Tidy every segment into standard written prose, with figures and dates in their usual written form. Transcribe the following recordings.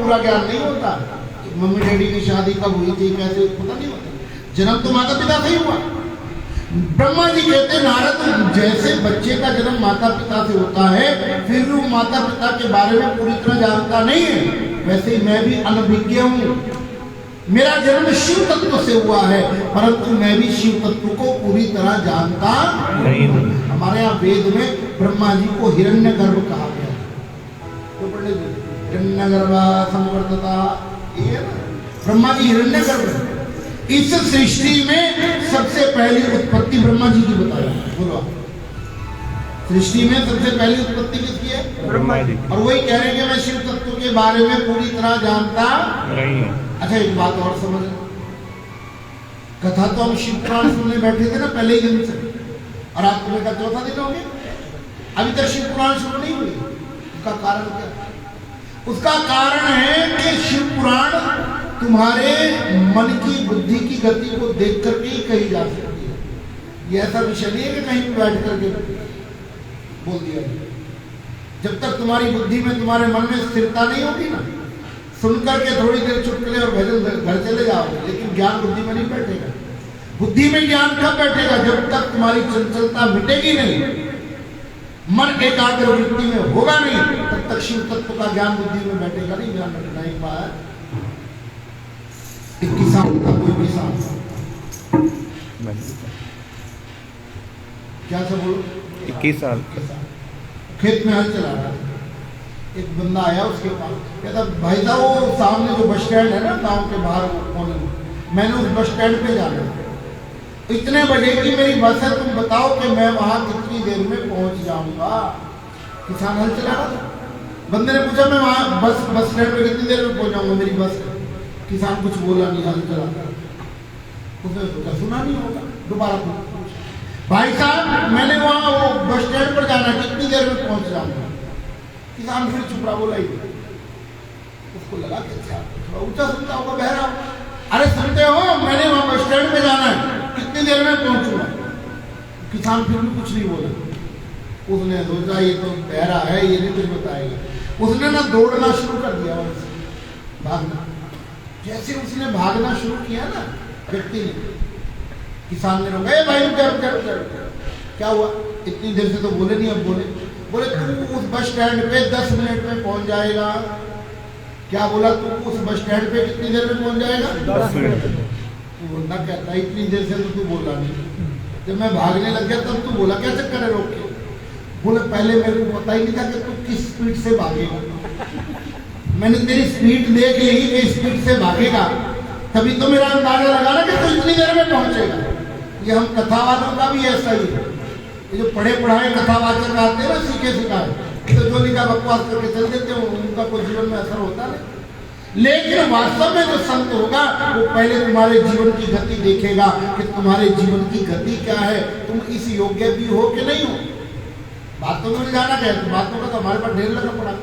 पूरा ज्ञान नहीं होता। मम्मी डैडी की शादी कब हुई थी, कैसे, पता नहीं होता। जन्म तो माता पिता से ही हुआ। ब्रह्मा जी कहते नारद, जैसे बच्चे का जन्म माता पिता से होता है, फिर भी वो माता पिता के बारे में पूरी तरह जानता नहीं है, वैसे ही मैं भी अनभिज्ञ हूँ। मेरा जन्म शिव तत्व से हुआ है, परंतु मैं भी शिव तत्व को पूरी तरह जानता नहीं हूँ। हमारे यहाँ वेद में ब्रह्मा जी को हिरण्यगर्भ कहा गया। तो पढ़े हिरण्यगर्भ संवर्तता, ये है ना, ब्रह्मा जी हिरण्यगर्भ। इस सृष्टि में सबसे पहली उत्पत्ति ब्रह्मा जी की बताई। बोलो, सृष्टि में सबसे पहली उत्पत्ति किसकी है? ब्रह्मा जी। और वही कह रहे हैं कि मैं शिव तत्व के बारे में पूरी तरह जानता नहीं हूँ। अच्छा, एक बात और समझ, कथा तो हम शिव पुराण सुनने बैठे थे ना पहले ही दिन से, और आप तुम्हें का चौथा दिन हो गया, अभी तक शिव पुराण शुरू नहीं हुई। उसका कारण क्या? उसका कारण है कि शिव पुराण तुम्हारे मन की बुद्धि की गति को देख करके ही कही जा सकती है। ये ऐसा विषय नहीं है कि कहीं बैठ करके बोल दिया। जब तक तुम्हारी बुद्धि में, तुम्हारे मन में स्थिरता नहीं होगी ना, सुन करके थोड़ी देर चुटकुले और भजन घर चले जाओगे, लेकिन ज्ञान बुद्धि में नहीं बैठेगा। बुद्धि में ज्ञान कब बैठेगा? जब तक तुम्हारी चंचलता मिटेगी नहीं, मन एकाग्र वृत्ति में होगा नहीं, तब तक शिव तत्व का ज्ञान बुद्धि में बैठेगा नहीं। ध्यान रखना। एक बार एक किसान था, कोई किसान, क्या सब बोलो, 21 साल खेत में हल चला रहा। एक बंदा आया उसके पास, कहता भाई साहब वो सामने जो बस स्टैंड है ना गांव के बाहर कोने में, मैंने उस बस स्टैंड पे जाना है, इतने बजे की मेरी बस है, तुम बताओ कि मैं वहां कितनी देर में पहुंच जाऊंगा। किसान हल चला रहा था। बंदे ने पूछा मैं वहां बस स्टैंड पे कितनी देर में पहुंच जाऊंगा, मेरी बस है। किसान कुछ बोला नहीं, हल चला। उसने सोचा सुना नहीं होगा, दोबारा पूछा, भाई साहब मैंने वहां वो बस स्टैंड पर जाना है, कितनी देर में पहुंच जाऊंगा। किसान फिर चुप रहा, बोला ही। उसको लगा कि अच्छा थोड़ा ऊंचा सुनता होगा, बहरा। अरे सुनते हो, मैंने वहां बस स्टैंड पे जाना है, कितनी देर में पहुंचूंगा। किसान फिर भी कुछ नहीं बोला। उसने सोचा ये तो बहरा है, ये नहीं कुछ बताएगा। उसने ना दौड़ना शुरू कर दिया, भागना। जैसे उसने भागना शुरू किया ना, व्यक्ति ने, किसान ने रोका, भाई क्या हुआ, इतनी देर से तो बोले नहीं, अब बोले। बोले तू उस बस स्टैंड पे 10 मिनट में पहुंच जाएगा। क्या बोला? तू उस बस स्टैंड पे कितनी देर में पहुंच जाएगा? 10 मिनट। तू बंदा कहता है इतनी देर से तो तू बोला नहीं, जब मैं भागने लग गया तब तू बोला, क्या चक्कर है, रोक के। बोले पहले मेरे को पता ही नहीं था कि तू किस स्पीड से भागेगा। मैंने तेरी स्पीड देख ली कि स्पीड से भागेगा, तभी तो मेरा अंदाजा लगा ना कि तू इतनी देर में पहुंचेगा। ये हम कथावादों का भी ऐसा ही है। ये जो पढ़े पढ़ाए कथावाचक आते हैं ना, सीखे सिखाए, तो जो लिखा बकवास करके चल देते हैं, उनका कोई जीवन में असर होता नहीं। लेकिन वास्तव में जो संत होगा वो पहले तुम्हारे जीवन की गति देखेगा कि तुम्हारे जीवन की गति क्या है, तुम इस योग्य भी हो कि नहीं हो। बातों में जाना क्या है, बातों का तो हमारे पास ढेर लगा पड़ा।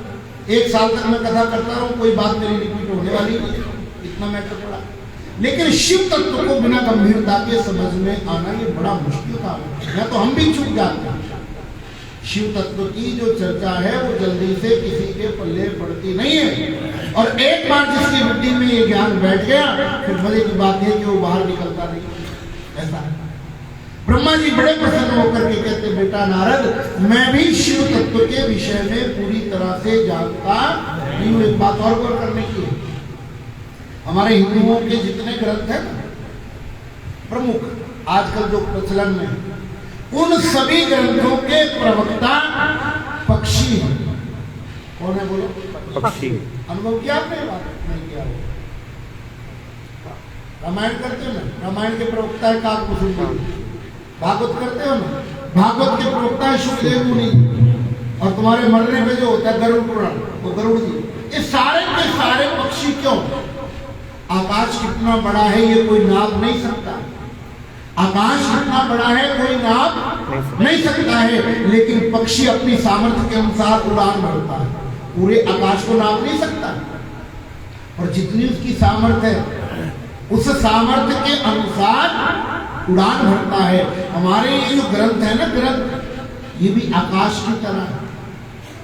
1 साल तक मैं कथा करता रहूं, कोई बात मेरी रिपीट होने वाली नहीं, इतना मैटर पड़ा। लेकिन शिव तत्व को बिना गंभीरता के समझ में आना ये बड़ा मुश्किल काम है, या तो हम भी चूक जाते हैं। शिव तत्व की जो चर्चा है वो जल्दी से किसी के पल्ले पड़ती नहीं है, और एक बार जिसकी बुद्धि में ये ज्ञान बैठ गया, फिर मजे की बात है कि वो बाहर निकलता नहीं। ऐसा है। ब्रह्मा जी बड़े प्रसन्न होकर के कहते, बेटा नारद, मैं भी शिव तत्व के विषय में पूरी तरह से जानता नहीं हूं। एक बात और गौर करने की है, हमारे हिंदुओं के जितने ग्रंथ हैं प्रमुख आजकल जो प्रचलन में, उन सभी ग्रंथों के प्रवक्ता पक्षी हैं। कौन है बोलो? पक्षी। अनुभव किया आपने? बात नहीं किया। रामायण करते हो ना, रामायण के प्रवक्ता है काकभूषुंडी। भागवत करते हो ना, भागवत के प्रवक्ता है शुकदेव मुनि। और तुम्हारे मरने पे जो होता है गरुड़ पुराण, वो गरुड़ जी। ये सारे के सारे पक्षी क्यों? आकाश कितना बड़ा है ये कोई नाप नहीं सकता। आकाश कितना बड़ा है कोई नाप नहीं सकता है, लेकिन पक्षी अपनी सामर्थ्य के अनुसार उड़ान भरता है, पूरे आकाश को नाप नहीं सकता। और जितनी उसकी सामर्थ्य है उस सामर्थ्य के अनुसार उड़ान भरता है। हमारे ये जो ग्रंथ है ना, ग्रंथ ये भी आकाश की तरह है,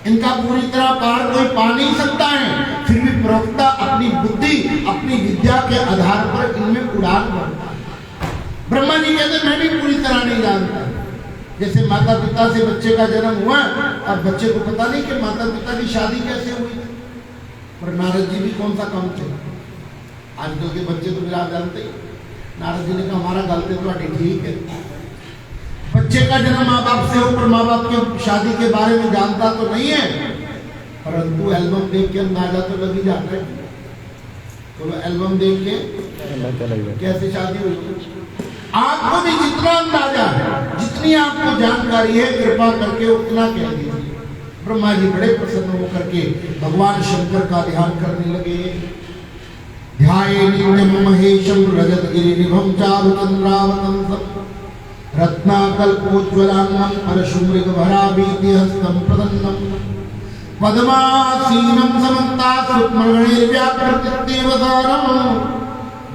इनका पूरी तरह पार कोई पा नहीं सकता है, फिर भी प्रवक्ता ज्ञान बढ़ता है। ब्रह्मा जी कहते मैं भी पूरी तरह नहीं जानता। जैसे माता पिता से बच्चे का जन्म हुआ, अब बच्चे को पता नहीं कि माता पिता की शादी कैसे हुई, पर नारद जी भी कौन सा कम थे। आजकल के बच्चे तो फिर आप जानते ही, नारद जी ने कहा हमारा गलती तो ठीक है, बच्चे का जन्म माँ बाप से हो, पर माँ बाप की शादी के बारे में जानता तो नहीं है, परंतु एल्बम देख के अंदाजा तो लग ही जाता है। तो एल्बम देख के कैसे शादी हुई, आपको भी जितना अंदाजा है, जितनी आपको जानकारी है, कृपा करके उतना कह दीजिए। ब्रह्मा जी बड़े प्रसन्न होकर के भगवान शंकर का ध्यान करने लगे। ध्याये नित्यं महेशं रजतगिरिनिभं चारुचन्द्रावतंसं रत्नाकल्पोज्ज्वलांगं परशुमृगभराभीतिहस्तं प्रसन्नं पद्मासीनं समन्तात्मगणैर्व्याकृतिदेवसारम्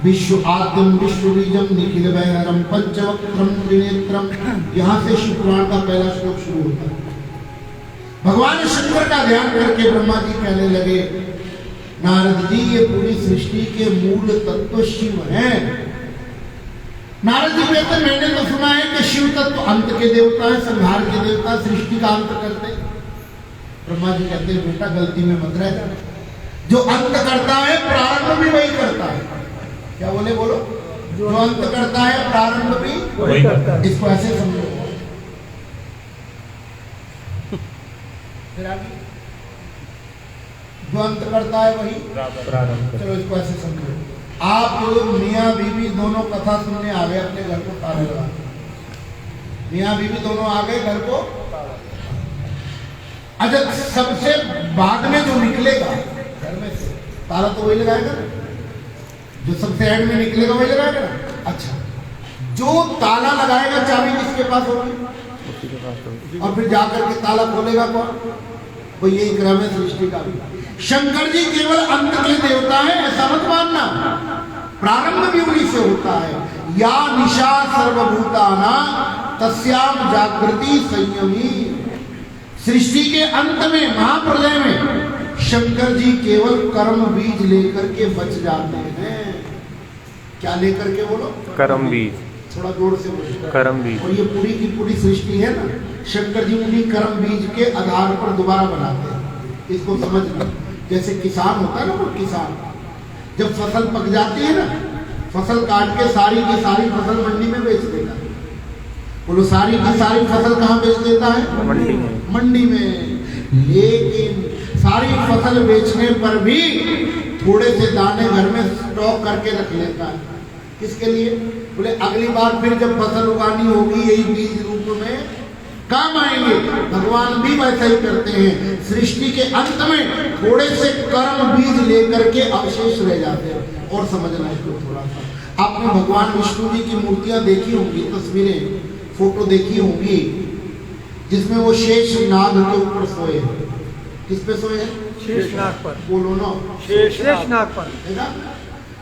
विश्व आद्यम विश्व बीजम निखिल वैहरम पंचवक्त्रम त्रिनेत्रम। यहाँ से शिव पुराण का पहला श्लोक शुरू होता है। भगवान शंकर का ध्यान करके ब्रह्मा जी कहने लगे, नारद जी ये पूरी सृष्टि के मूल तत्व शिव हैं। नारद जी कहते मैंने तो सुना है कि शिव तत्व अंत के देवता है, संहार के देवता, सृष्टि का अंत करते। ब्रह्मा जी कहते हैं बेटा गलती में मत रह जाना, जो अंत करता है प्रारंभ भी वही करता है। क्या बोले बोलो, जो अंत करता है प्रारंभ भी वही करता है। इसको ऐसे समझो। फिर आगे जो अंत करता है वही प्रारंभ। चलो इसको ऐसे समझो। आप मियाँ बीवी दोनों कथा सुनने आ गए, अपने घर को ताला लगा, मियाँ बीवी दोनों आ गए घर को। अच्छा, सबसे बाद में जो निकलेगा घर में से ताला तो वही लगाएगा ना, जो सबसे एंड में निकलेगा वही लगाएगा ना। अच्छा, जो ताला लगाएगा चाबी किसके पास होगी, और फिर जाकर के ताला खोलेगा कौन? वो यही क्रम है सृष्टि का भी। शंकर जी केवल अंत के देवता है ऐसा मत मानना, प्रारंभ भी उन्हीं से होता है। या निशा सर्वभूताना तस्याम जागृति संयमी। सृष्टि के अंत में महाप्रलय में शंकर जी केवल कर्म बीज लेकर के बच जाते हैं। क्या लेकर के बोलो? कर्म बीज। थोड़ा जोर से बोलो, कर्म बीज। और ये पूरी की पूरी सृष्टि है ना, शंकर जी उन्हीं कर्म बीज के आधार पर दोबारा बनाते हैं। इसको समझना। जैसे किसान होता है ना, वो किसान जब फसल पक जाती है ना, फसल काट के सारी की सारी फसल मंडी में बेच देता है। बोलो सारी की सारी फसल कहाँ बेच देता है? मंडी में। मंडी में। लेकिन सारी फसल बेचने पर भी थोड़े से दाने घर में स्टॉक करके रख लेता है। किसके लिए? बोले अगली बार फिर जब फसल उगानी होगी यही बीज रूप में काम आएंगे। भगवान भी वैसा ही करते हैं। सृष्टि के अंत में थोड़े से कर्म बीज लेकर के अवशेष रह जाते हैं। और समझना इसको थोड़ा सा, आपने भगवान विष्णु जी की मूर्तियां देखी होंगी, तस्वीरें फोटो देखी होंगी, जिसमें वो शेष नाग के ऊपर सोए हैं। किस पे सोए हैं? शेष नाग पर। बोलो ना, शेष नाग पर।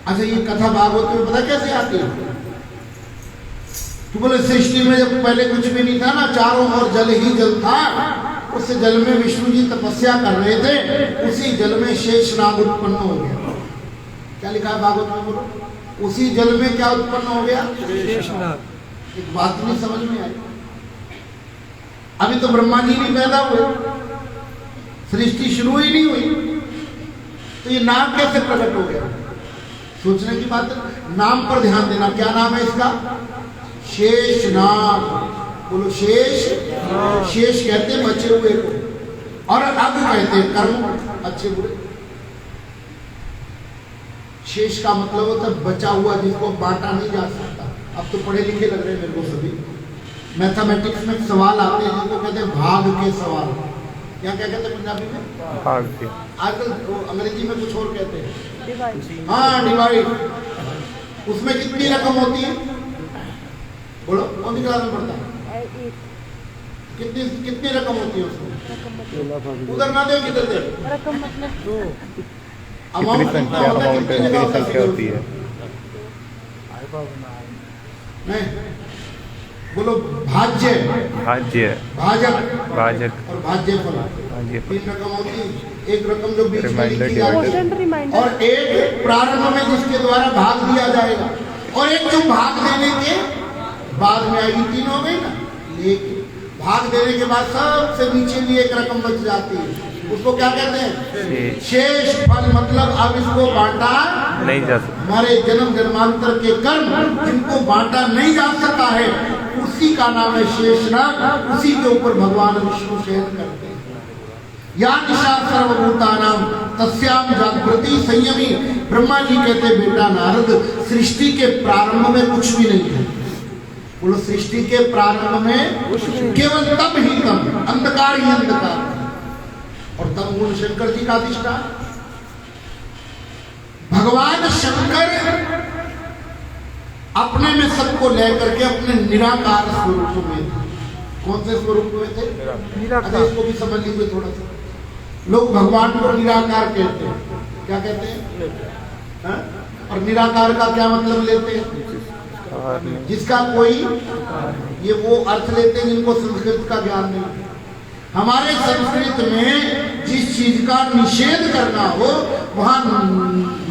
अच्छा, ये कथा भागवत में पता कैसे आती है? तो बोले सृष्टि में जब पहले कुछ भी नहीं था ना, चारों ओर जल ही जल था, उस जल में विष्णु जी तपस्या कर रहे थे, उसी जल में शेष नाग उत्पन्न हो गया। क्या लिखा है भागवत में? बोलो, उसी जल में क्या उत्पन्न हो गया? शेष नाग। एक बात नहीं समझ में आई, अभी तो ब्रह्मा जी नहीं पैदा हुए, सृष्टि शुरू ही नहीं हुई, तो ये नाम कैसे प्रकट हो गया? सोचने की बात है। नाम पर ध्यान देना। क्या नाम है इसका? शेष नाग। बोलो शेष। शेष कहते हैं बचे हुए को, और अग कहते हैं कर्म, अच्छे बुरे। शेष का मतलब होता है बचा हुआ, जिसको बांटा नहीं जा सकता। अब तो पढ़े लिखे लग रहे हैं मेरे को सभी। मैथमेटिक्स में सवाल आते हैं जिनको कहते हैं भाग के सवाल। क्या क्या कहते हैं पंजाबी में? भाग के। आजकल अंग्रेजी में कुछ और कहते हैं। हाँ, डिवाइड। उसमें कितनी रकम होती है? बोलो, कौन सी क्लास में पढ़ता है? कितनी कितनी रकम होती है उसमें? उधर ना दे, किधर दे? रकम मतलब अमाउंट संख्या होती है। नहीं, बोलो भाज्य, भाज्य, भाजक, भाजक और भाज्य फल। तीन रकम होती है। एक रकम जो बीच में लिखी जाती है, और एक प्रारंभ में जिसके द्वारा भाग दिया जाएगा। और एक जो भाग देने के बाद में आएगी, 3 हो गई ना। लेकिन भाग देने के बाद सबसे नीचे भी एक रकम बच जाती है, उसको क्या कहते हैं? शेष फल। मतलब अब इसको बांटा नहीं जा सकता। हमारे जन्म जन्मांतर के कर्म जिनको बांटा नहीं जा सका है, उसी का नाम है शेषनाग। उसी के ऊपर भगवान विष्णु शयन करते हैं। या निशा सर्वभूतानाम तस्याम जागृति संयमी। ब्रह्मा जी कहते बेटा नारद, सृष्टि के प्रारंभ में कुछ भी नहीं है। बोलो, सृष्टि के प्रारंभ में केवल तब ही तब, अंधकार ही अंधकार। और तब गुण शंकर जी का अधिष्ठान। भगवान शंकर अपने में सबको लेकर के अपने निराकार स्वरूप में, कौन से स्वरूप में थे? निराकार। इसको भी समझ लीजिए थोड़ा सा। लोग भगवान को निराकार कहते हैं। क्या कहते हैं? हा? और निराकार का क्या मतलब लेते हैं? जिसका कोई, ये वो अर्थ लेते हैं जिनको संस्कृत का ज्ञान नहीं। हमारे संस्कृत में जिस चीज का निषेध करना हो वहां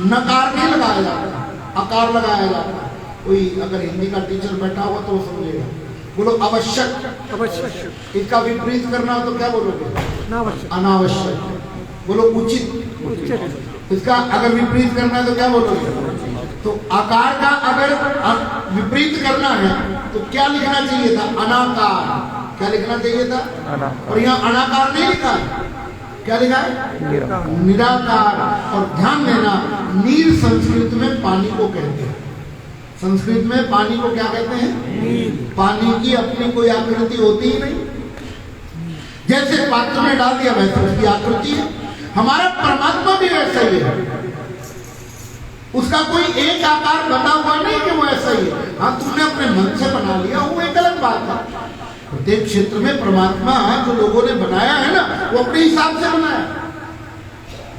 नकार नहीं लगाया जाता, आकार लगाया जाता। कोई अगर हिंदी का टीचर बैठा हुआ तो वो समझेगा। बोलो आवश्यक, आवश्यक। इसका विपरीत करना हो तो क्या बोलोगे? अनावश्यक। बोलो उचित, इसका अगर विपरीत करना है तो क्या बोलोगे? तो आकार का अगर विपरीत करना है तो क्या लिखना चाहिए था? अनाकार। क्या लिखना चाहिए था? और यहाँ अनाकार नहीं लिखा, क्या लिखा है? निराकार। और ध्यान देना, नीर संस्कृत में पानी को कहते हैं। संस्कृत में पानी को क्या कहते हैं? पानी की अपनी कोई आकृति होती ही नहीं। जैसे पात्र में डाल दिया वैसे उसकी आकृति है। हमारा परमात्मा भी वैसा ही है। उसका कोई एक आकार बना हुआ नहीं कि वो ऐसा ही है। हाँ, तुमने अपने मन से बना लिया, वो एक अलग बात है। प्रत्येक क्षेत्र में परमात्मा जो लोगों ने बनाया है ना, वो अपने हिसाब से बनाया,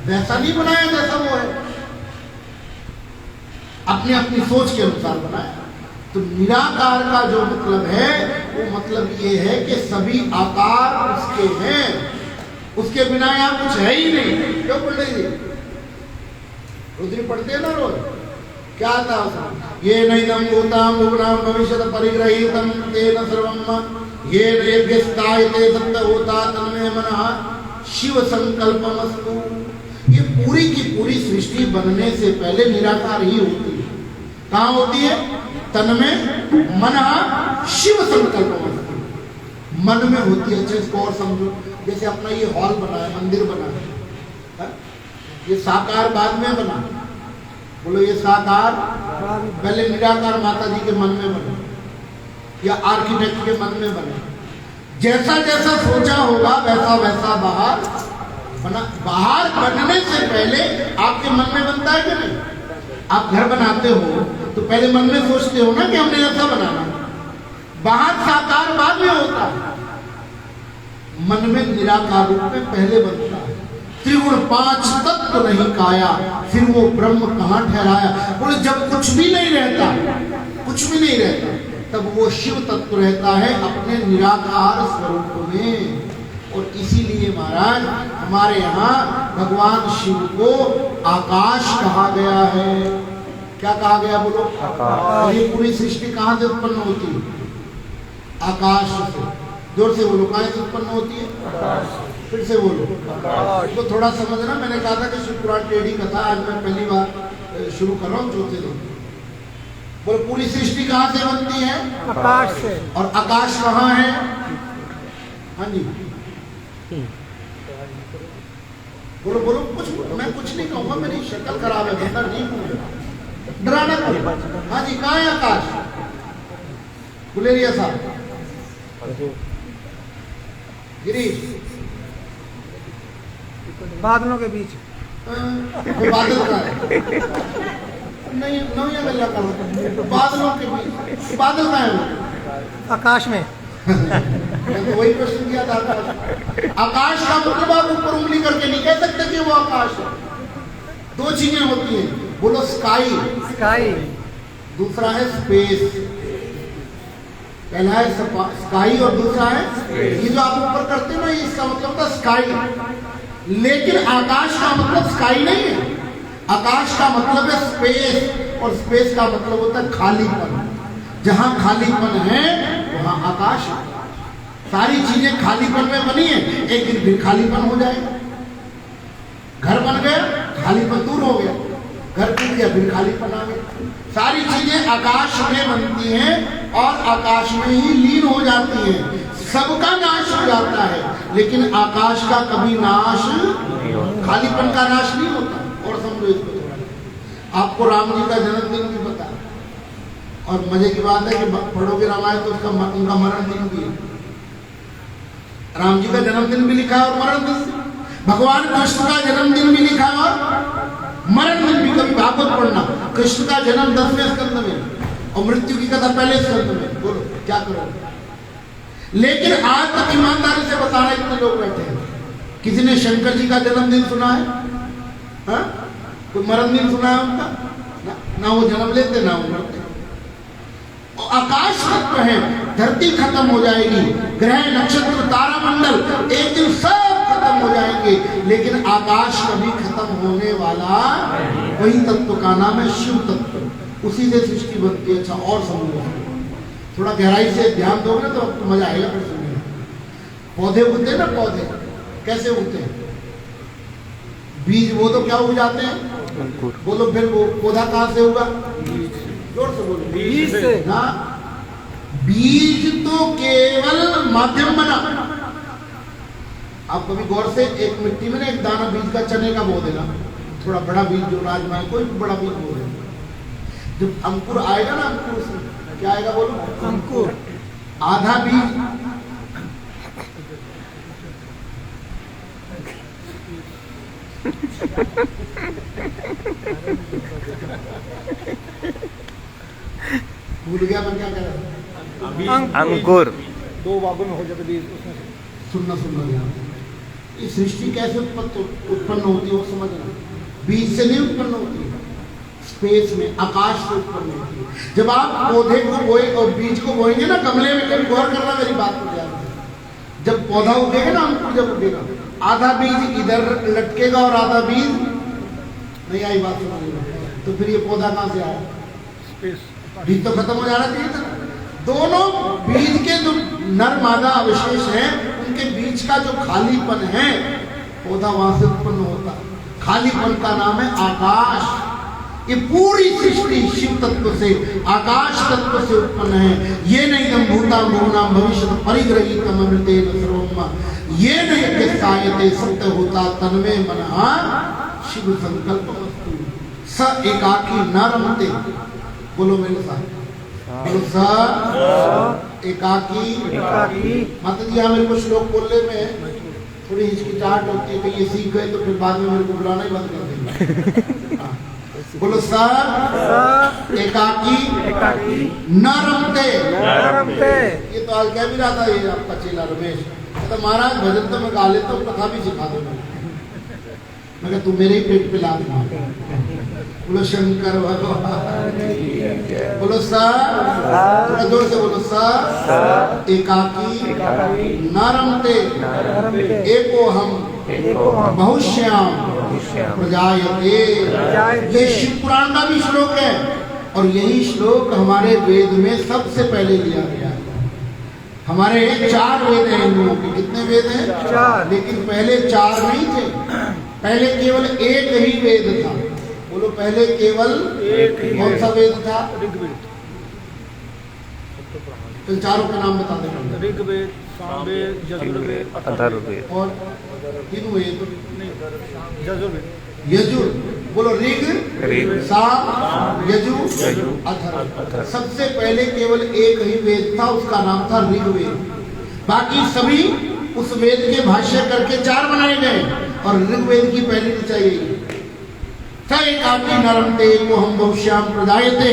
वैसा नहीं बनाया जैसा वो है, अपनी अपनी सोच के अनुसार बनाया। तो निराकार का जो मतलब है वो मतलब ये है कि सभी आकार उसके हैं, उसके बिना यहाँ कुछ है ही नहीं। क्यों पढ़ रही है? रुद्री पढ़ते हैं ना रोज। क्या था उसमें? ये नैदम भूताम भुवनाम भविष्यत परिग्रहीतम तेन सर्वम ये निर्गस्तायते सत्य होता तन्मे मनः शिव संकल्पमस्तु। ये पूरी की पूरी सृष्टि बनने से पहले निराकार ही होती है। कहाँ होती है? तन्मे मनः शिव संकल्पमस्तु, मन में होती है। अच्छा, इसको और समझो। जैसे अपना ये हॉल बना है, मंदिर बना है, ये साकार बाद में बना। बोलो, ये साकार पहले निराकार माता जी के मन में बना या आर्किटेक्ट के मन में बना। जैसा जैसा सोचा होगा वैसा वैसा बाहर बना। बाहर बनने से पहले आपके मन में बनता है कि नहीं? आप घर बनाते हो तो पहले मन में सोचते हो ना कि हमने ऐसा बनाना। बाहर साकार बाद में होता है, मन में निराकार रूप में पहले बनता है। त्रिगुण 5 तत्व नहीं काया, फिर वो ब्रह्म कहाँ ठहराया? बोले, जब कुछ भी नहीं रहता, कुछ भी नहीं रहता, तब वो शिव तत्व रहता है अपने निराकार स्वरूप में। और इसीलिए महाराज हमारे यहाँ भगवान शिव को आकाश कहा गया है। क्या कहा गया? बोलो, आकाश। ये पूरी सृष्टि कहाँ से उत्पन्न होती है? आकाश से। जोर से बोलो, कहाँ से उत्पन्न होती है? आकाश। फिर से बोलो, इसको तो थोड़ा समझना। मैंने कहा था कि शिवपुराण टेढ़ी कथा आज मैं पहली बार शुरू कर रहा हूँ, चौथे दिन। बोलो, पूरी सृष्टि कहाँ से बनती है? आकाश से। और आकाश कहाँ है? हाँ जी, बोलो बोलो, कुछ मैं कुछ नहीं कहूँगा, मेरी शक्ल खराब है, बंदा ठीक हूँ, डराना बोलो। हाँ जी, कहाँ है आकाश? गुलेरिया साहब, गिरीश, बादलों के बीच। बादल का है नहीं, नहीं मिलना करो। बादलों के बीच बादल का है? आकाश में। तो वही प्रश्न किया था। आकाश का मतलब आप ऊपर उंगली करके नहीं कह सकते कि वो आकाश है। दो चीजें होती हैं, बोलो स्काई, स्काई, दूसरा है स्पेस। पहला है स्काई और दूसरा है ये जो आप ऊपर करते हो ना, इसका मतलब था स्काई। लेकिन आकाश का मतलब स्काई नहीं है, आकाश का मतलब है स्पेस। और स्पेस का मतलब होता है खालीपन। जहां खालीपन है वहां आकाश है। सारी चीजें खालीपन में बनी है, एक दिन फिर खालीपन हो जाएगा। घर बन गया, खालीपन दूर हो गया, घर टूट गया, फिर खालीपन आ गया। सारी चीजें आकाश में बनती हैं और आकाश में ही लीन हो जाती हैं। सबका नाश हो जाता है, लेकिन आकाश का कभी नाश, खालीपन का नाश नहीं होता। और समझो इसको थोड़ा, आपको राम जी का जन्मदिन भी पता है, और मजे की बात है कि पढ़ोगे रामायण तो उसका उनका मरण दिन भी है। राम जी का जन्मदिन भी लिखा है और मरण दिन, भगवान कृष्ण का जन्मदिन भी लिखा है और मरण दिन भी। कभी भागवत पढ़ना, कृष्ण का जन्म 10वें स्कंद में और मृत्यु की कथा पहले स्कंद में। बोलो क्या करोगे? लेकिन आज तक ईमानदारी से बताना, इतने लोग बैठे हैं, किसी ने शंकर जी का जन्मदिन सुना है? हा? कोई मरण दिन सुना है उनका? ना वो जन्म लेते ना वो मरते। आकाश तत्व है, धरती खत्म हो जाएगी, ग्रह नक्षत्र तारा मंडल एक दिन सब खत्म हो जाएंगे, लेकिन आकाश कभी खत्म होने वाला, वही तत्व का नाम है शिव तत्व। उसी से सृष्टि बनती है। अच्छा और समझो, थोड़ा गहराई से ध्यान दोगे ना तो आपको मजा आएगा फिर सुनने। पौधे उगते हैं ना, पौधे कैसे उगते हैं? बीज वो तो क्या उग जाते हैं? बोलो फिर वो पौधा कहां से होगा? जोर से बोलो। बीज से ना, बीज तो केवल माध्यम बना। आप कभी गौर से एक मिट्टी में ना एक दाना बीज का चने का बो देना, थोड़ा बड़ा बीज जो राजमा कोई भी बड़ा बीज बो देना, जब अंकुर आएगा ना, अंकुर से क्या आएगा? बोलो अंकुर। आधा बीज भूल गया मैं क्या कह रहा था। अंकुर। दो भागों में हो जाते बीज, उसमें से। सुनना ध्यान। ये सृष्टि कैसे उत्पन्न होती है वो समझना। बीज से नहीं उत्पन्न होती, स्पेस में, आकाश से उत्पन्न होती है। जब आप पौधे को बोए और बीज को बोएंगे ना गमले में, कभी गौर करना मेरी बात को ध्यान से। जब पौधा उगेगा ना, अंकुर जब उगेगा, आधा बीज इधर लटकेगा और आधा बीज नहीं। आई बात समझ? तो फिर ये पौधा कहां से आया? बीज तो खत्म हो जाना चाहिए था। दोनों बीज के जो नर मादा अवशेष हैं, उनके बीच का जो खालीपन है, पौधा वहां से उत्पन्न होता है। खालीपन का नाम है आकाश। ये पूरी सृष्टि शिव तत्व से, आकाश तत्व से उत्पन्न है। ये नहीं तम भूता भुवनाम भविष्य परिग्रहीतम अमृतेन सर्वम ये नहीं के सायते सत्य होता तन्मे मनहा शिव संकल्पमस्तु स एकाकी न रमते। बोलो मेरे साथ, बोलो स एकाकी। माता जी यहाँ मेरे को श्लोक बोलने में थोड़ी हिचकिचाहट होती है कि ये सीख गए तो फिर बाद में मेरे को बुलाना ही बंद कर देंगे। बोलो स एकाकी न रमते। ये तो आज कह भी रहा था ये आपका चेला रमेश, तो महाराज भजन तो मैं गा लेता हूँ, कथा भी सिखा दूंगा। मैं कहा तू मेरे ही पेट पे लात मार। बोलो शंकर भगवान, बोलो सा, थोड़ा जोर से बोलो सा एकाकी न रमते एको हम बहुश्याम प्रजायते। ये शिव पुराण का भी श्लोक है और यही श्लोक हमारे वेद में सबसे पहले लिया गया है। हमारे 4 वेद हैं हिंदुओं के। कितने वेद हैं? 4। लेकिन पहले 4 नहीं थे, पहले केवल एक ही वेद था। बोलो पहले केवल एक ही। कौन सा वेद था? ऋग्वेद। तो चारों के नाम बता देना। ऋग्वेद, सामवेद, यजुर्वेद, अथर्ववेद। और 3 वेद। यजुर्वेद। यजुर। बोलो ऋग, साम, यजु, अथर्व। सबसे पहले केवल एक ही वेद था, उसका नाम था ऋग्वेद। बाकी सभी उस वेद के भाष्य करके 4 बनाए गए और ऋग्वेद की पहली ऋचा यही। एकाकी नरमते को हम बहुश्याम प्रजायते।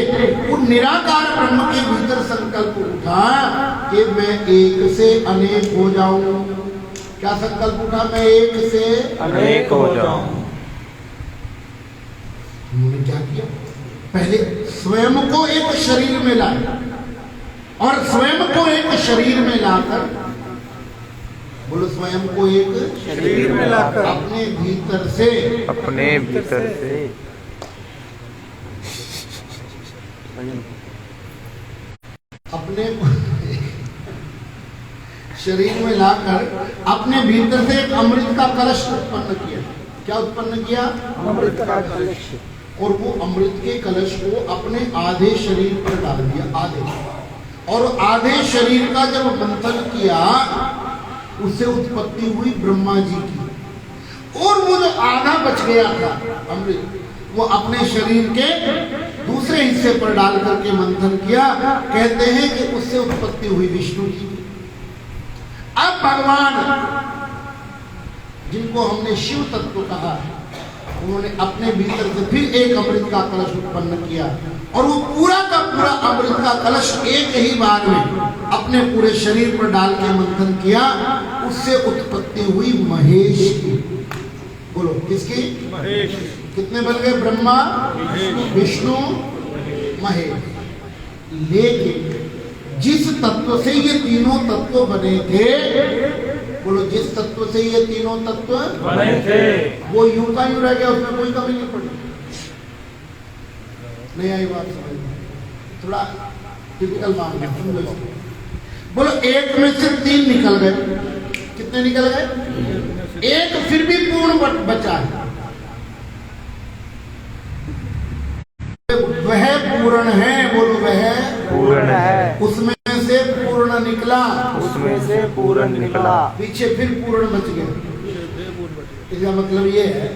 वो निराकार ब्रह्म के भीतर संकल्प उठा कि मैं एक से अनेक हो जाऊं। क्या संकल्प उठा? मैं एक से अनेक हो जाऊं। उन्होंने क्या किया? पहले स्वयं को एक शरीर में लाया और स्वयं को एक शरीर में लाकर, बोलो स्वयं को एक शरीर में लाकर अपने भीतर से अपने शरीर में लाकर अपने भीतर से एक अमृत का कलश उत्पन्न किया। क्या उत्पन्न किया? अमृत का कलश। और वो अमृत के कलश को अपने आधे शरीर पर डाल दिया, आधे। और आधे शरीर का जब मंथन किया, उससे उत्पत्ति हुई ब्रह्मा जी की। और वो जो आधा बच गया था अमृत, वो अपने शरीर के दूसरे हिस्से पर डाल करके मंथन किया। कहते हैं कि उससे उत्पत्ति हुई विष्णु जी की। अब भगवान, जिनको हमने शिव तत्व कहा है, उन्होंने अपने भीतर से फिर एक अमृत का कलश उत्पन्न किया। और वो पूरा का पूरा अमृत का कलश एक ही बार में अपने पूरे शरीर पर डाल के मंथन किया। उससे उत्पत्ति हुई महेश की। बोलो किसकी? महेश। कितने बन गए? ब्रह्मा, विष्णु, महेश। लेकिन जिस तत्व से ये तीनों तत्व बने थे, बोलो जिस तत्व से ये तीनों तत्व बने थे, वो यूं का यूं रह गया, उसमें कोई कमी नहीं पड़ी। नहीं आई बात समझ में? थोड़ा टिपिकल मामला समझो इसको। बोलो एक में से तीन निकल गए। कितने निकल गए? एक फिर भी पूर्ण बचा है। वह पूर्ण है। बोलो वह पूर्ण है। उसमें से पूर्ण निकला, उसमें से पूर्ण निकला, पीछे फिर पूर्ण बच गया। इसका मतलब ये है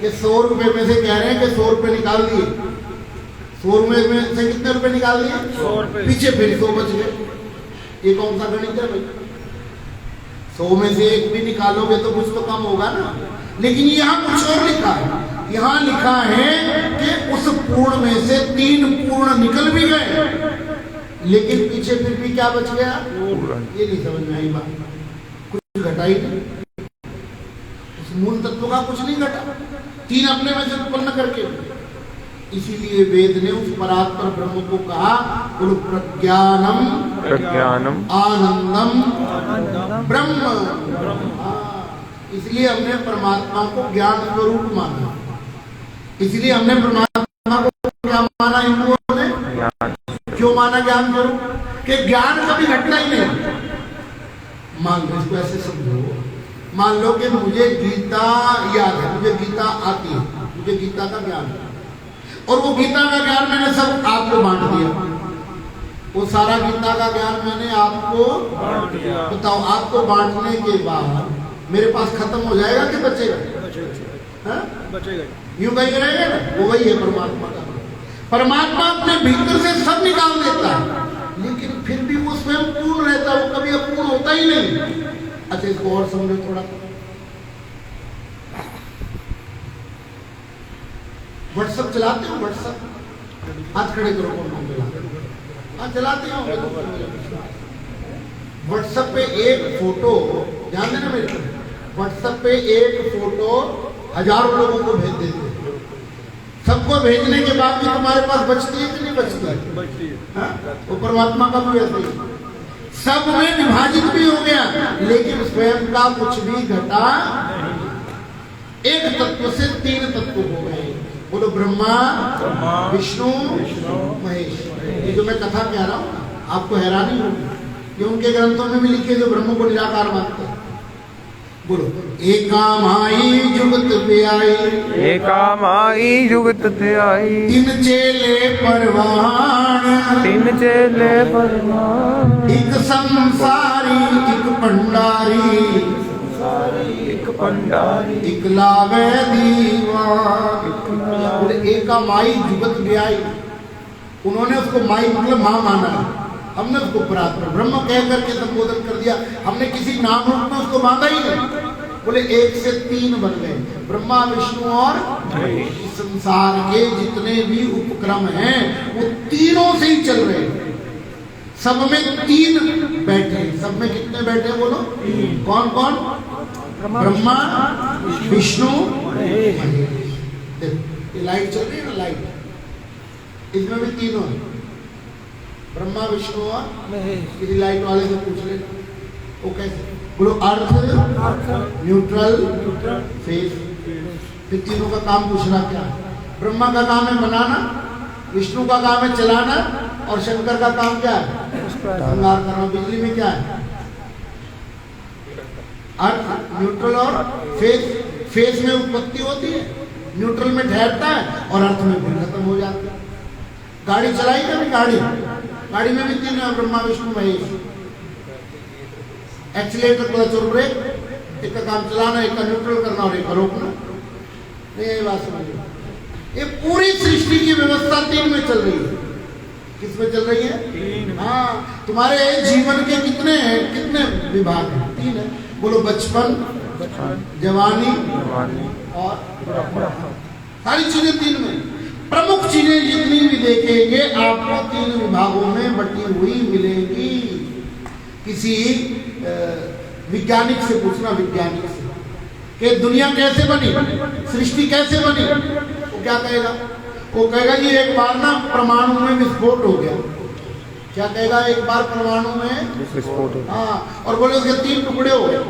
कि 100 रुपए में से कह रहे हैं कि 100 रुपए निकाल दिए। 100 रुपए में से कितने रुपए निकाल दिए? 100 रुपए। पीछे फिर 100 बच गए। ये कौन सा गणित है भाई? 100 में से एक भी निकालोगे तो कुछ तो कम होगा ना। लेकिन यहाँ कुछ और लिखा है। यहाँ लिखा है कि उस पूर्ण में से 3 पूर्ण निकल भी गए, लेकिन पीछे फिर भी क्या बच गया? ये नहीं समझ में आई बात। कुछ घटा ही नहीं, उस मूल तत्व का कुछ नहीं घटा। 3 अपने में से उत्पन्न करके। इसीलिए वेद ने उस परात्पर ब्रह्म को कहा प्रज्ञानम प्रज्ञानम आनंदम ब्रह्म। इसलिए हमने परमात्मा को ज्ञान स्वरूप माना। इसलिए हमने परमात्मा को क्या माना? हिंदुओं ने क्यों माना ज्ञान स्वरूप? कि ज्ञान कभी घटना ही नहीं। मान लो इसको ऐसे समझो, मान लो कि मुझे गीता याद है, मुझे गीता आती है, मुझे गीता का ज्ञान है, और वो गीता का ज्ञान मैंने सब आपको बांट दिया। वो सारा गीता का ज्ञान मैंने आपको बताओ। आपको बांटने के बाद मेरे पास खत्म हो जाएगा कि बचेगा? बचेगा। यूं कहीं रहेगा ना। वो वही है परमात्मा का। परमात्मा अपने भीतर से सब निकाल देता है, लेकिन फिर भी वो स्वयं पूर्ण रहता है। वो कभी अपूर्ण होता ही नहीं। अच्छा इसको और समझो थोड़ा। व्हाट्सएप चलाते हो? व्हाट्सएप हाथ खड़े करो। कौन चलाते? हाँ चलाते हो। व्हाट्सएप पे एक फोटो, ध्यान देना मेरे को, व्हाट्सएप पे एक फोटो हजारों लोगों को भेज देते हैं। सबको भेजने के बाद भी तुम्हारे पास बचती है कि नहीं बचती है? बचती है। वो परमात्मा का भी ऐसा ही सब में विभाजित भी हो गया, लेकिन स्वयं का कुछ भी घटा। एक तत्व से 3 तत्व हो गए। बोलो ब्रह्मा, विष्णु, महेश। ये जो मैं कथा कह रहा हूँ आपको हैरानी होगी, ये उनके ग्रंथों में भी लिखे जो ब्रह्म को निराकार मानते हैं। बोलो एका माई जुगत प्याई, एका माई जुगत ध्याई, 3 चेले परवान, 3 चेले परवान, एक संसारी एक भंडारी, एक भंडारी, एक लावे दीवान। बोले एका माई जुगत प्याई। उन्होंने उसको माई मतलब माँ माना, हमने उसको परात्पर ब्रह्म कह करके संबोधन कर दिया। हमने किसी नाम रूप में उसको बांधा ही नहीं। बोले 1 से 3 बन गए, ब्रह्मा विष्णु और संसार के जितने भी उपक्रम हैं वो तीनों से ही चल रहे हैं। सब में 3 बैठे। सब में कितने बैठे बोलो? कौन कौन? ब्रह्मा विष्णु महेश। ये लाइट चल रही है ना, लाइट, इसमें भी तीनों है, ब्रह्मा विष्णु और किसी लाइट वाले से पूछ लेना वो कैसे। बोलो अर्थ, न्यूट्रल, फेस। फिर तीनों का काम पूछना क्या है? ब्रह्मा का काम है बनाना, विष्णु का काम है चलाना और शंकर का काम क्या है? संहार करना। बिजली में क्या है? अर्थ, न्यूट्रल और फेस। फेस में उत्पत्ति होती है, न्यूट्रल में ठहरता है और अर्थ में फिर खत्म हो जाता है। गाड़ी चलाई कभी? गाड़ी में भी तीन है, ब्रह्मा विष्णु महेश। एक्सीलेटर, क्लच और ब्रेक। एक का काम चलाना, एक का न्यूट्रल करना और एक का रोकना। नहीं, यही बात समझिए। ये पूरी सृष्टि की व्यवस्था तीन में चल रही है। किस में चल रही है? हाँ, तुम्हारे जीवन के कितने विभाग हैं? तीन है। बोलो, बचपन, जवानी और सारी चीजें तीन में। प्रमुख चीजें जितनी भी देखेंगे आपको तीन विभागों में बटी हुई मिलेंगी। किसी वैज्ञानिक से पूछना, वैज्ञानिक से, कि दुनिया कैसे बनी, सृष्टि कैसे बनी, वो क्या कहेगा? वो कहेगा जी एक बार ना परमाणु में विस्फोट हो गया। क्या कहेगा? एक बार परमाणु में विस्फोट हो गया। हाँ, और बोले उसके तीन टुकड़े हो गए,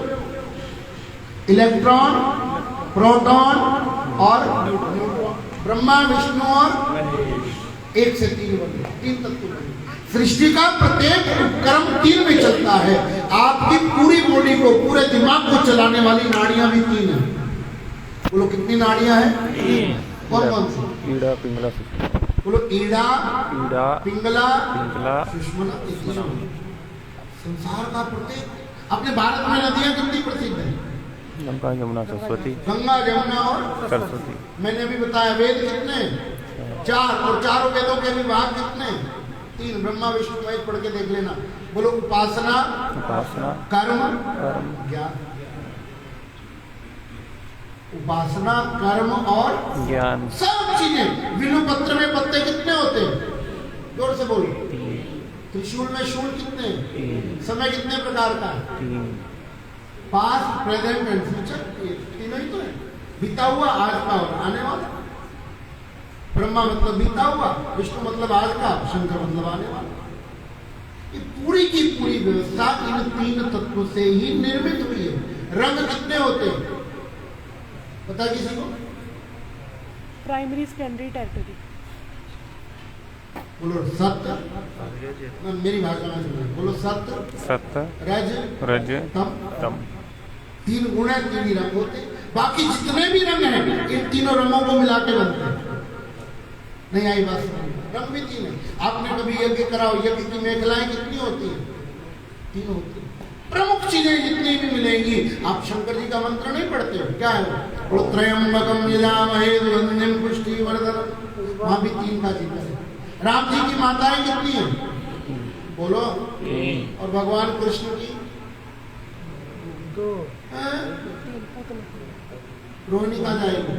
इलेक्ट्रॉन, प्रोटॉन और न्यूट्रॉन। ब्रह्मा विष्णु और एक से तीन बने, तीन तत्व बने। सृष्टि का प्रत्येक उपक्रम तीन में चलता है। आपकी पूरी बॉडी को, पूरे दिमाग को चलाने वाली नाड़ियां भी तीन है। बोलो, कितनी नाड़ियां हैं? कौन कौन सी? ईड़ा, पिंगला, बोलो, ईड़ा, पिंगला, सुषुम्ना। संसार का प्रत्येक, अपने भारत में नदियां कितनी प्रसिद्ध है? गंगा, यमुना, सरस्वती। गंगा, यमुना और सरस्वती। मैंने अभी बताया, वेद कितने? 4, और चारों वेदों के विभाग कितने? 3। ब्रह्मा विष्णु महेश पढ़ के देख लेना। बोलो, उपासना, कर्म, ज्ञान। उपासना, कर्म और ज्ञान, सब चीजें। विष्णु पत्र में पत्ते कितने होते हैं? जोर से बोलो। त्रिशूल में शूल कितने? समय कितने प्रकार का है? पास्ट, प्रेजेंट एंड फ्यूचर, तीनों ही तो है। बीता हुआ, आज का और आने वाला। ब्रह्मा मतलब बीता हुआ, विष्णु मतलब आज का, शंकर मतलब आने वाला। ये पूरी की पूरी व्यवस्था इन तीन तत्वों से ही निर्मित हुई है। रंग कितने होते हैं पता किसी को? Primary, secondary, tertiary. बोलो, सत्य, मेरी भाषा में सुनो। बोलो, सत्य, रज, तम। 3 गुण है, 3 ही रंग होते। बाकी जितने भी रंग हैं, इन तीनों रंगों को मिला के बनते हैं। नहीं आई बात? रंग भी 3 है। आपने कभी यज्ञ कराओ, यज्ञ की मेखलाएं कितनी होती हैं? 3 होती है। प्रमुख चीजें जितनी भी मिलेंगी, आप शंकर जी का मंत्र नहीं पढ़ते हो? क्या है वो? त्र्यंबकम यजामहे सुगंधिम पुष्टिवर्धनम। वहां भी 3 का जिक्र है। राम जी की माताएं कितनी हैं? बोलो। और भगवान कृष्ण की? 2। रोहिणी कहाँ जाएगी?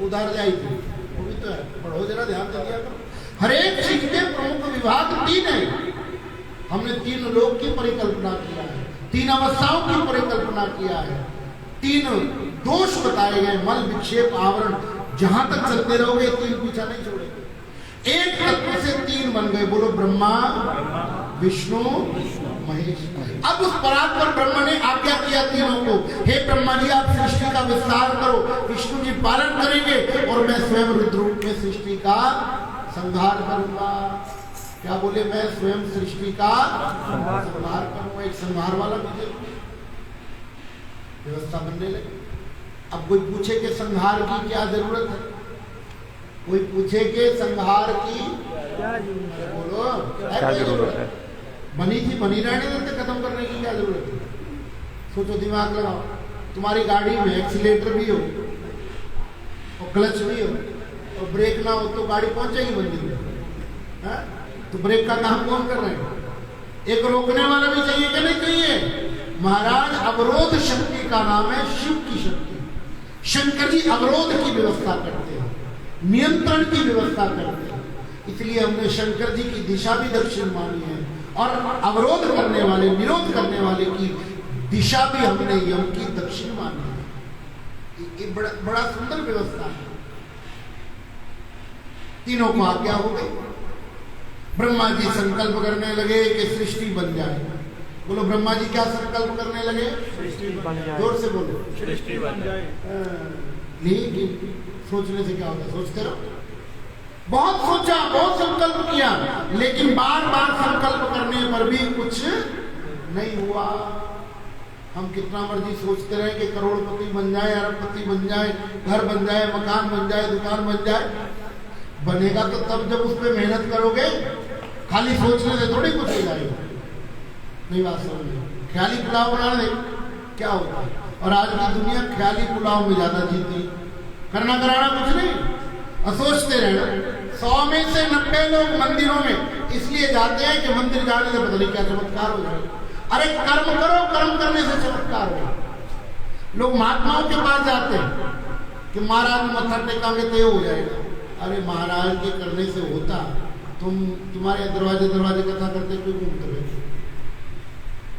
उधर जाएगी, वो भी तो है। पढ़ो जरा, ध्यान दे दिया करो। हर एक चीज के प्रमुख विभाग 3 है। हमने 3 लोक की परिकल्पना किया है, 3 अवस्थाओं की परिकल्पना किया है, 3 दोष बताए गए, मल, विक्षेप, आवरण। जहां तक चलते रहोगे 3 पीछा नहीं छोड़ेंगे। एक तत्व से 3 बन गए। बोलो, ब्रह्मा, विष्णु, महेश। अब उस परात्पर ब्रह्मा ने आज्ञा किया तीनों को, हे ब्रह्मा जी, आप सृष्टि का विस्तार करो। विष्णु जी पालन करेंगे और मैं स्वयं रुद्र रूप में सृष्टि का संहार करूंगा। क्या बोले? मैं स्वयं सृष्टि का संहार करूंगा। एक संहार वाला भी व्यवस्था बनने लगी। अब कोई पूछे कि संहार की क्या जरूरत है? कोई पूछे कि संहार की क्या जरूरत है? बोलो, क्या जरूरत है? बनी थी, बनी रहने देते, खत्म करने की क्या जरूरत है? सोचो, दिमाग लगाओ। तुम्हारी गाड़ी में एक्सीलेटर भी हो और क्लच भी हो और ब्रेक ना हो तो गाड़ी पहुंचेगी मंजिल में। तो ब्रेक का काम कौन कर रहे हैं? एक रोकने वाला भी चाहिए कि नहीं चाहिए? महाराज, अवरोध शक्ति का नाम है शिव की शक्ति। शंकर जी अवरोध की व्यवस्था करते हैं, नियंत्रण की व्यवस्था करते हैं। इसलिए हमने शंकर जी की दिशा भी दक्षिण मानी है और अवरोध करने वाले, निरोध करने वाले की दिशा भी हमने यम की दक्षिण मानी है। ये बड़ा सुंदर व्यवस्था है। तीनों को आज्ञा हो गई। ब्रह्मा जी संकल्प करने लगे कि सृष्टि बन जाए। बोलो, ब्रह्मा जी क्या संकल्प करने लगे? सृष्टि बन जाए। जोर से बोलो, सृष्टि बन जाए। लेकिन सोचने से क्या होता है? सोचते रहो। बहुत सोचा, बहुत संकल्प किया, लेकिन बार बार संकल्प करने पर भी कुछ नहीं हुआ। हम कितना मर्जी सोचते रहे कि करोड़पति बन जाए, अरबपति बन जाए, घर बन जाए, मकान बन जाए, दुकान बन जाए। बनेगा तो तब जब उस पर मेहनत करोगे, खाली सोचने से थोड़ी कुछ हो जाएगा। नहीं बात समझ में? ख्याली पुलाव बना दे क्या होता है। और आज की दुनिया ख्याली पुलाव में ज्यादा जीती, करना कराना कुछ नहीं और सोचते रहना। 100 में से 90 लोग मंदिरों में इसलिए जाते हैं कि मंदिर जाने से पता नहीं क्या चमत्कार हो जाए। अरे कर्म करो, कर्म करने से चमत्कार हो। लोग महात्माओं के पास जाते हैं कि महाराज मत्था टेकांगे तो ये हो जाएगा। अरे महाराज के करने से होता, तुम्हारे दरवाजे दरवाजे कथा करते क्यों घूमते रहते?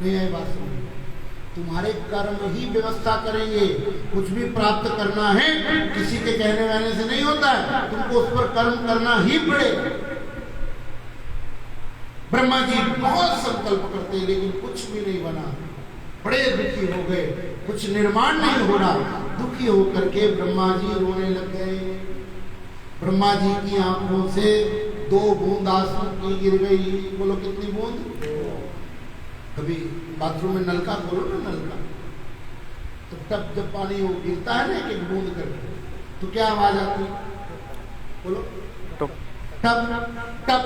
नहीं आई बात समझ? तुम्हारे कर्म ही व्यवस्था करेंगे। कुछ भी प्राप्त करना है किसी के कहने वहने से नहीं होता है, तुमको उस पर कर्म करना ही पड़ेगा। ब्रह्मा जी बहुत संकल्प करते लेकिन कुछ भी नहीं बना, बड़े दुखी हो गए, कुछ निर्माण नहीं हो रहा। दुखी होकर के ब्रह्मा जी रोने लग गए। ब्रह्मा जी की आंखों से 2 बूंद आंसू की गिर गई। बोलो कितनी बूंद? कभी बाथरूम में नलका खोलो ना, नलका तो टप जब पानी वो गिरता है ना एक बूंद करके, तो क्या आवाज आती है? बोलो टप टप।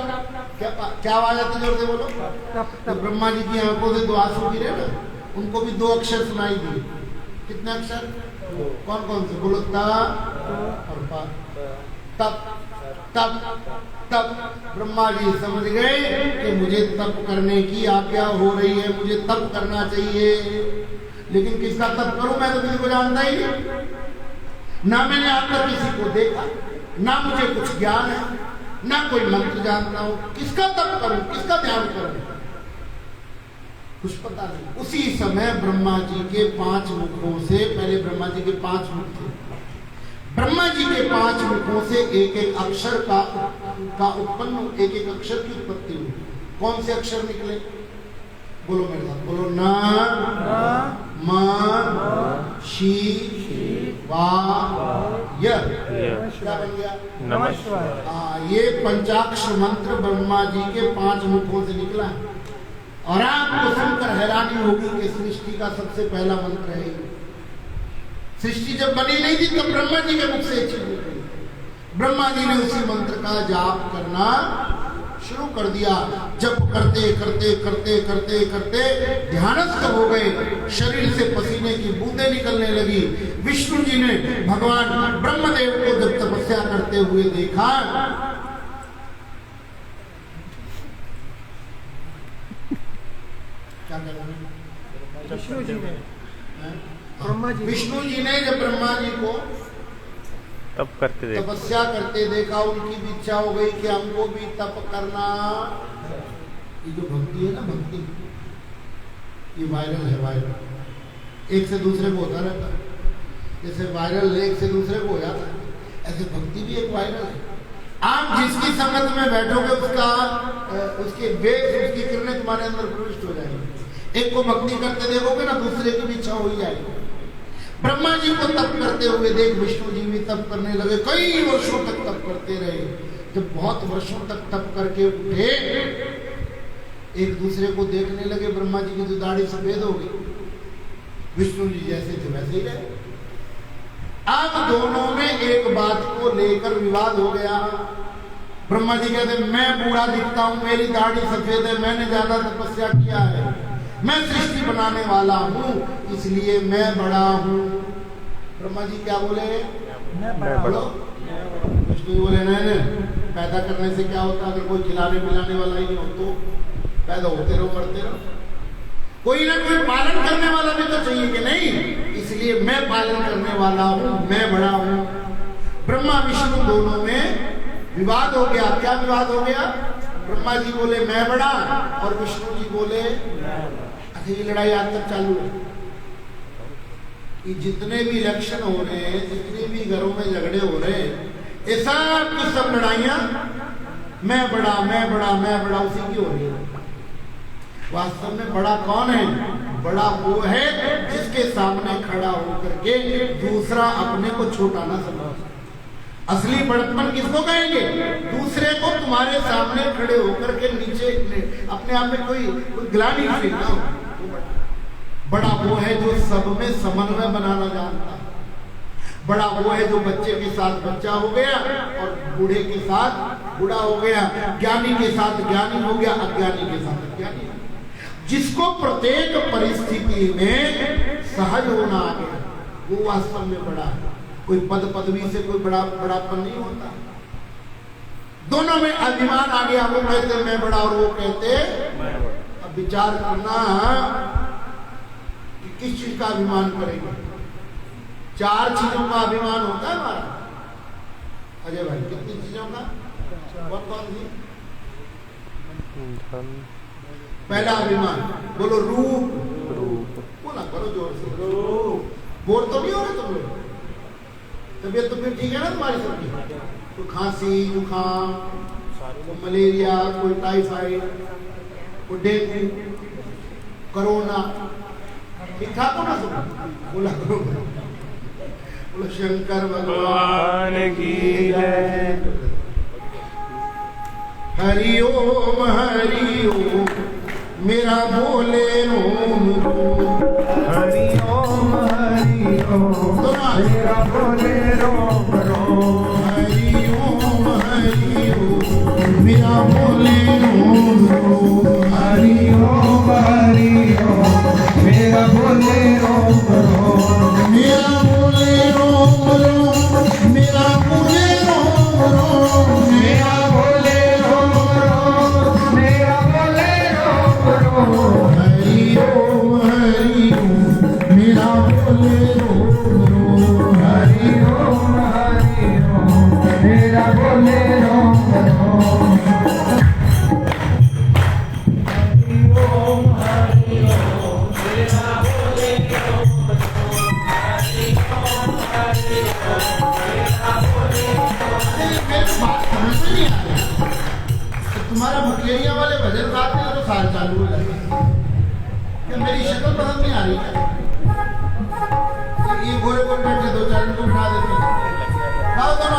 क्या आवाज आती है? जोर से बोलो। तो ब्रह्मा जी की आंखों से 2 आंसू गिरे ना, उनको भी 2 अक्षर सुनाई दिए। कितने अक्षर? कौन कौन से? बोलो ता और पा। तप तप तप। ब्रह्मा जी समझ गए कि मुझे तप करने की आज्ञा हो रही है, मुझे तप करना चाहिए। लेकिन किसका तप करूं? मैं तो किसी को जानता ही नहीं, ना मैंने आज तक किसी को देखा, ना मुझे कुछ ज्ञान है, ना कोई मंत्र जानता हूं। किसका तप करूं, किसका ध्यान करूं? कुछ पता नहीं। उसी समय ब्रह्मा जी के 5 मुखों से, पहले ब्रह्मा जी के 5 मुख थे, ब्रह्मा जी के 5 मुखों से एक एक अक्षर का उत्पन्न, एक एक अक्षर की उत्पत्ति हुई। कौन से अक्षर निकले? बोलो मेरे साथ, बोलो ना म शी वा य। क्या बन गया? नमः। ये पंचाक्षर मंत्र ब्रह्मा जी के 5 मुखों से निकला है। और आपको सुनकर हैरानी होगी कि सृष्टि का सबसे पहला मंत्र है। सृष्टि जब बनी नहीं थी तो ब्रह्मा जी के मुख से चीज निकली। ब्रह्मा जी ने उसी मंत्र का जाप करना शुरू कर दिया। जप करते करते करते करते करते ध्यानस्थ हो गए। शरीर से पसीने की बूंदें निकलने लगी। विष्णु जी ने भगवान ब्रह्मदेव को जब तपस्या करते हुए देखा, क्या कर रहे हैं? विष्णु जी ने विष्णु जी ने जब ब्रह्मा जी को तप करते देखा, तपस्या करते देखा, उनकी भी इच्छा हो गई कि हमको भी तप करना। ये जो भक्ति है ना, भक्ति ये वायरल है, वायरल एक से दूसरे को होता रहता है। जैसे वायरल एक से दूसरे को हो जाता है, ऐसे भक्ति भी एक वायरल है। आप जिसकी संगत में बैठोगे उसके वेग, उसकी किरणें तुम्हारे अंदर प्रविष्ट हो जाएंगी। एक को भक्ति करते देखोगे ना, दूसरे की भी इच्छा हो ही जाएगी। ब्रह्मा जी को तप करते हुए देख विष्णु जी भी तप करने लगे। कई वर्षों तक तप करते रहे। जब बहुत वर्षों तक तप करके उठे, एक दूसरे को देखने लगे। ब्रह्मा जी की तो दाढ़ी सफेद हो गई, विष्णु जी जैसे थे वैसे ही रहे। अब दोनों में एक बात को लेकर विवाद हो गया। ब्रह्मा जी कहते मैं बूढ़ा दिखता हूं, मेरी दाढ़ी सफेद है, मैंने ज्यादा तपस्या किया है, मैं सृष्टि बनाने वाला हूं, इसलिए मैं बड़ा हूं। ब्रह्मा जी क्या बोले? मैं बड़ा। विष्णु जी बोले नहीं, पैदा करने से क्या होता? अगर कोई खिलाने पिलाने वाला ही नहीं हो तो पैदा होते रहो, मरते रहो। कोई ना कोई पालन करने वाला भी तो चाहिए कि नहीं, इसलिए मैं पालन करने वाला हूं, मैं बड़ा हूं। ब्रह्मा विष्णु दोनों में विवाद हो गया। क्या विवाद हो गया? ब्रह्मा जी बोले मैं बड़ा और विष्णु जी बोले। अच्छा, ये लड़ाई आज तक चालू है। ये जितने भी इलेक्शन हो रहे हैं, जितने भी घरों में झगड़े हो रहे हैं, ये सब की सब लड़ाइयां मैं बड़ा मैं बड़ा मैं बड़ा उसी की हो रही है। वास्तव में बड़ा कौन है? बड़ा वो है जिसके सामने खड़ा होकर के दूसरा अपने को छोटा ना समझे। असली बड़प्पन किसको कहेंगे? दूसरे को तुम्हारे सामने खड़े होकर के नीचे अपने आप में कोई ग्लानि फील ना हो। बड़ा वो है जो सब में समन्वय बनाना जानता है। बड़ा वो है जो बच्चे के साथ बच्चा हो गया और बूढ़े के साथ बूढ़ा हो गया, ज्ञानी के साथ ज्ञानी हो गया, अज्ञानी के साथ अज्ञानी हो गया। जिसको प्रत्येक परिस्थिति में सहज होना आ गया वो वास्तव में बड़ा है। कोई पद पदवी से कोई बड़ापन नहीं होता। दोनों में अभिमान आ गया, वो कहते मैं बड़ा और वो कहते। अब विचार करना कि किस चीज का अभिमान करेंगे। 4 चीजों का अभिमान होता है हमारा। अजय भाई कितनी चीजों का? कौन सी? पहला अभिमान बोलो रूप। बोला करो जोर से। बोर तो नहीं हो रहे तुम लोग? तबीयत तो फिर ठीक है ना तुम्हारी सबकी? तो खांसी जुकाम, कोई मलेरिया, कोई टाइफाइड, कोई डेंगू, कोरोना, ठीक ठाक हो ना सब? बोला करो। बोलो शंकर भगवान की जय। हरि ओम मेरा बोले रोम रोम। हरि ओम मेरा बोले रोम रोम। हरि ओम मेरा बोले रोम रोम। हरि ओम मेरा बोले रोम रोम। मेरा बोले रोम रोम। मेरा बोले रोम रोम। मेरा बोले रोम रोम। मेरा बोले रोम रोम। हरि ओम मेरा बोले रोम रोम। हरि ओम मेरा बोले रोम रोम। तुम्हारा मुकेरिया वाले भजन गाते हैं तो साल चालू हो जाता है। क्या मेरी शक्ल पसंद नहीं आ रही है? तो ये गोरे गोरे बैठे 2-4 दिन को उठा देते हैं। गाओ तो ना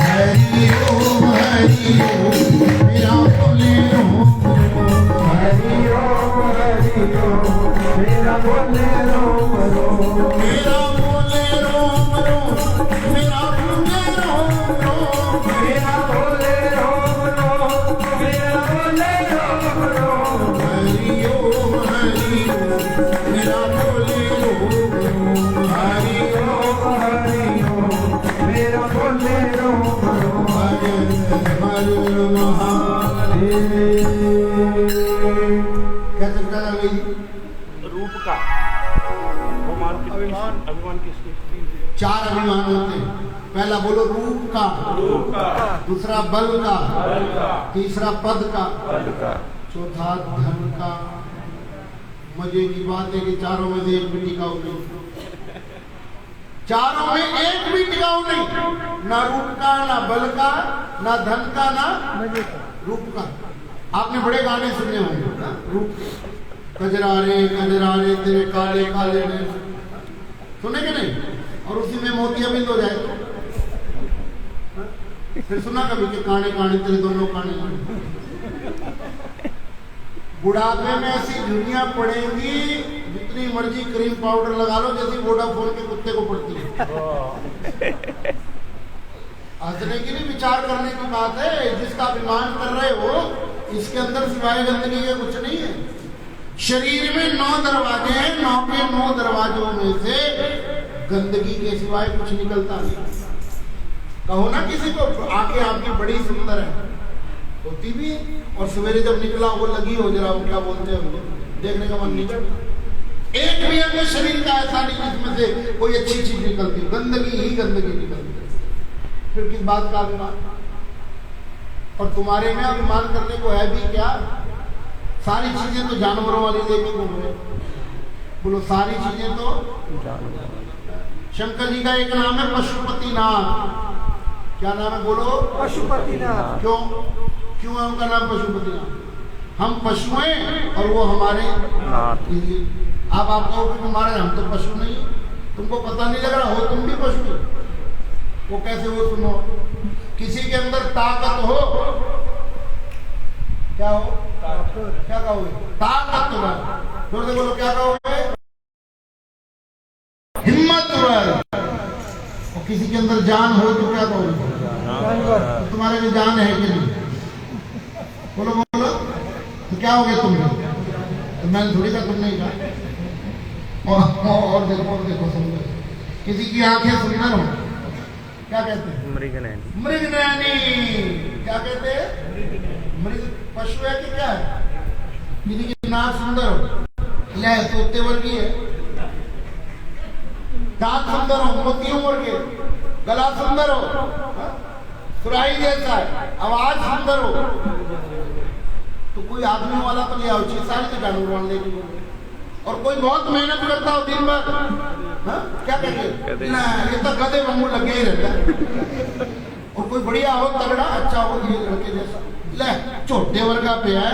हरि ओम मेरा बोले रोम रोम। हरि ओम मेरा बोले रोम रोम। मेरा बोले रोम रोम। मेरा बोले रोम रोम। मेरा बोले रोम रोम। मेरा बोले रोम रोम। हरि ओम मेरा बोले रोम रोम। हरि ओम मेरा बोले रोम रोम। हर महादेव। क्या चलता है भाई? रूप का अभिमान किसके? 4 अभिमान होते हैं। पहला बोलो रूप का। दूसरा बल का। तीसरा पद का। चौथा धन का। मजे की बात है कि चारों में से एक भी टिकाऊ नहीं। चारों में एक भी टिकाऊ नहीं। ना रूप का, ना बल का, ना धन का, ना रूप का। आपने बड़े गाने सुने होंगे ना रूप के। कजरारे तेरे काले काले ने सुने कि नहीं? और उसी में मोतियाबिंद हो जाए तो फिर सुना कभी कि काने काने तेरे दोनों काने। बुढ़ापे में ऐसी झुर्रियां पड़ेंगी जितनी मर्जी क्रीम पाउडर लगा लो जैसी वोडाफोन के कुत्ते को पड़ती है। हंसने की नहीं, विचार करने की बात है। जिसका अभिमान कर रहे हो इसके अंदर सिवाय गंदगी के कुछ नहीं है। शरीर में 9 दरवाजे हैं। 9 के 9 दरवाजों में से गंदगी के सिवाय कुछ निकलता नहीं। कहो ना किसी को आंखें आपकी बड़ी सुंदर है, होती भी है। और सवेरे जब निकला वो लगी हो जरा, वो क्या बोलते हैं, देखने का मन नहीं करता। एक भी अंग शरीर का ऐसा नहीं जिसमें से कोई अच्छी चीज निकलती, गंदगी ही गंदगी निकलती। फिर किस बात का अभिमान? और तुम्हारे में अभिमान करने को है भी क्या? सारी चीजें तो जानवरों वाली लेके घूम रहे। बोलो सारी चीजें तो। शंकर जी का एक नाम है पशुपतिनाथ। क्या नाम है? बोलो पशुपतिनाथ। क्यों क्यों है उनका नाम पशुपतिनाथ? हम पशु हैं और वो हमारे नाथ। आप कहो कि हमारे, हम तो पशु नहीं। तुमको पता नहीं लग रहा हो तुम भी पशु। वो कैसे हो? सुनो, किसी के अंदर ताकत हो, क्या हो? क्या कहोगे? ताकतवर। जोर से बोलो, क्या कहोगे? हिम्मतवर। और किसी के अंदर जान हो तो क्या कहोगे? तो तुम्हारे में जान है कि नहीं? बोलो बोलो, तो क्या हो गया तुम? तो मैंने थोड़ी कहा, तुम नहीं कहा। और देखो समझो, किसी की आंखें सुंदर हो, क्या कहते हैं? मृगनयनी। मृगनयनी। क्या कहते हैं? मृग पशु है कि क्या है? किसी की नाक सुंदर हो, ले तोते वर्गी है। दांत सुंदर हो, मोतियों वर्गे। गला सुंदर हो, सुराही जैसा है। आवाज सुंदर हो, तो कोई आदमी वाला तो ले आओ, सारी तो जानवर वाले की। और कोई बहुत मेहनत करता हो दिन भर, क्या कहते हैं? ये तो गधे वांगू लगे ही रहता है। और कोई बढ़िया हो, तगड़ा अच्छा हो, ये लड़के जैसा, ले छोटे वर्गा पे है।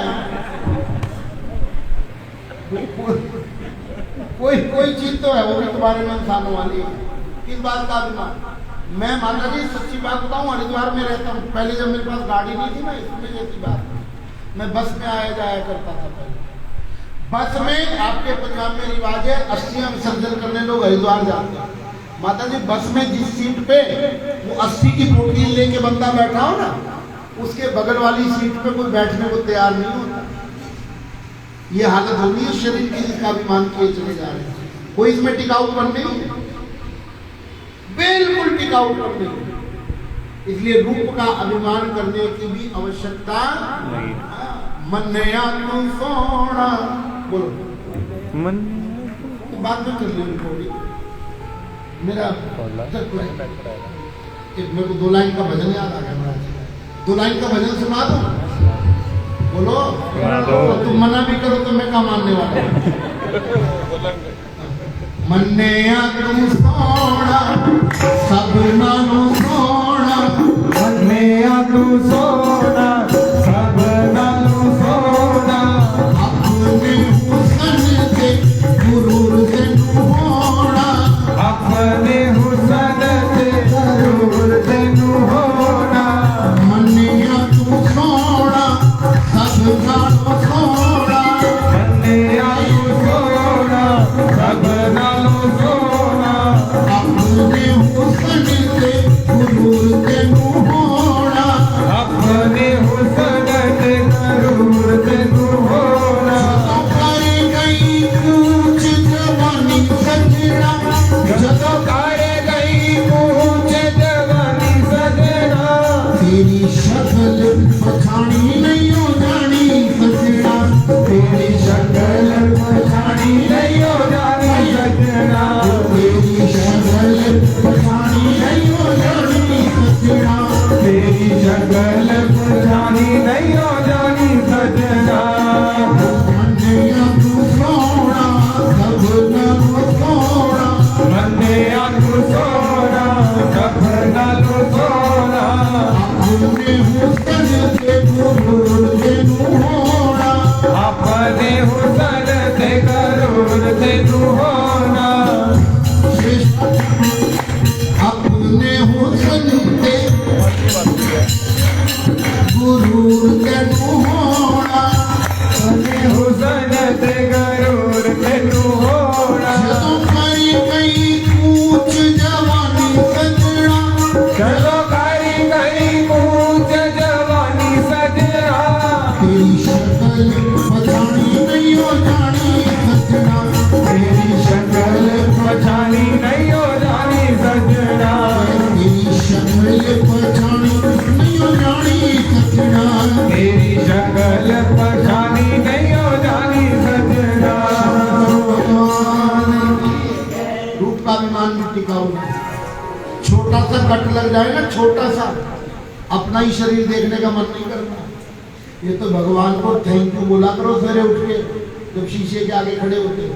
कोई चीज तो है, वो भी तुम्हारे में इंसानों वाली है। किस बात का अभिमान? मैं माता जी सच्ची बात बताऊं, हरिद्वार में रहता हूँ। पहले जब मेरे पास गाड़ी नहीं थी ना, इसमें जैसी बात, मैं बस में आया जाया करता था। पहले बस में आपके पंजाब में रिवाज है, अस्थियां विसर्जन करने लोग हरिद्वार जाते हैं। माता जी बस में जिस सीट पे वो 80 की बोतल लेके बंदा बैठा हो ना, उसके बगल वाली सीट पे कोई बैठने को तैयार नहीं होता। ये हालत होगी उस शरीर की जिसका अभिमान किए चले जा रहे हैं। कोई इसमें टिकाऊपन नहीं, बिल्कुल टिकाऊपन नहीं। इसलिए रूप का अभिमान करने की भी आवश्यकता नहीं। मन्या तू सोना, बोलो मन तो बात में कर लिया। मेरा मेरे को 2 लाइन का भजन याद आ गया महाराज। 2 लाइन का भजन सुना दो, बोलो। तो तुम मना भी करो तो मैं क्या मानने वाला हूँ। मन्या तू सोना, सब नानू सोना। मन्या तू सोना, सब नानू सोना। अपने हुस्न से गुरूर से होना, अपने हुस्न से गुरूर से होना। मन्या तू सोना, सब नानू सोना। मन्या तू सोना, सब नानू सोना। अपने हुस्न से गुरूर से होना, अपने हुस्न से गुरूर से होना। तो करे गई कूच जवानी सजना, जो करे गई कूच जवानी सजना। तेरी शक्ल पछाणी नहीं हो जानी सजना, तेरी शक्ल पछाणी नहीं हो जानी सजना। तेरी शक्ल पछाणी नहीं हो जानी सजना, तेरी शक्ल पछाणी नहीं हो जानी सजना। मन्या तू सोना, सब नानू सोना। मन्या तू सोना, सब नानू सोना। अपने हुस्न से गुरूर से होना, अपने हुस्न से गुरूर से होना। अपने हुस्न से गुरूर के होना, अपने हुस्न से गुरूर के होना। चलो करी गई कूच जवानी सजना, चलो करी गई कूच जवानी सजना। तेरी शक्ल पछाणी नहीं हो जानी सजना, तेरी शक्ल पछाणी नहीं हो जानी सजना। तेरी शक्ल पछाणी नहीं हो जानी सजना, तेरी शक्ल पछाणी नहीं हो जानी सजना। रूप का अभिमान भी टिकाऊ है। छोटा सा कट लग जाए ना, छोटा सा, अपना ही शरीर देखने का मन नहीं करता। ये तो भगवान को थैंक यू बोला करो सवेरे उठ के, जब शीशे के आगे खड़े होते हो।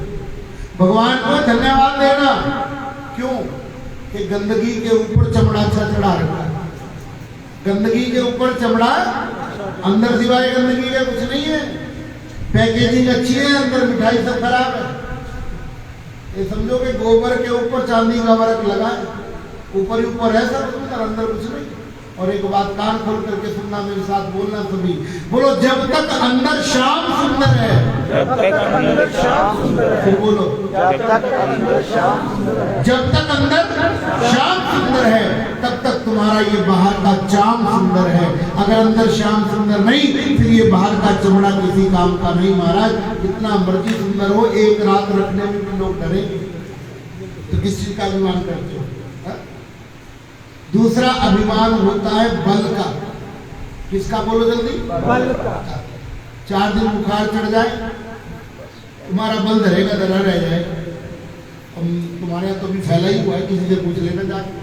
भगवान को धन्यवाद देना। क्यों? कि गंदगी के ऊपर चमड़ा अच्छा चढ़ा रखा है। गंदगी के ऊपर चमड़ा, अंदर सिवाय गंदगी का कुछ नहीं है। पैकेजिंग अच्छी है, अंदर मिठाई सब खराब है। ये समझो कि गोबर के ऊपर चांदी का वर्क लगा है, ऊपर ही ऊपर है सब सुंदर, अंदर कुछ नहीं। और एक बात कान खोल करके सुनना, मेरे साथ बोलना सभी, बोलो जब तक अंदर श्याम सुंदर है, जब तक अंदर श्याम सुंदर है, फिर बोलो जब तक अंदर श्याम सुंदर है, जब तक अंदर श्याम सुंदर है तब तक तुम्हारा ये बाहर का चाम सुंदर है। अगर अंदर श्याम सुंदर नहीं, फिर ये बाहर का चमड़ा किसी काम का नहीं। महाराज इतना मर्जी सुंदर हो, एक रात रखने में भी लोग डरेंगे, तो किस चीज का अभिमान करते हो? हा? दूसरा अभिमान होता है बल का। किसका बोलो जल्दी? बल का। 4 दिन बुखार चढ़ जाए, तुम्हारा बल धरेगा, धरा रह जाए। तुम्हारे यहाँ तो भी फैला ही हुआ है, किसी से पूछ लेना जाके।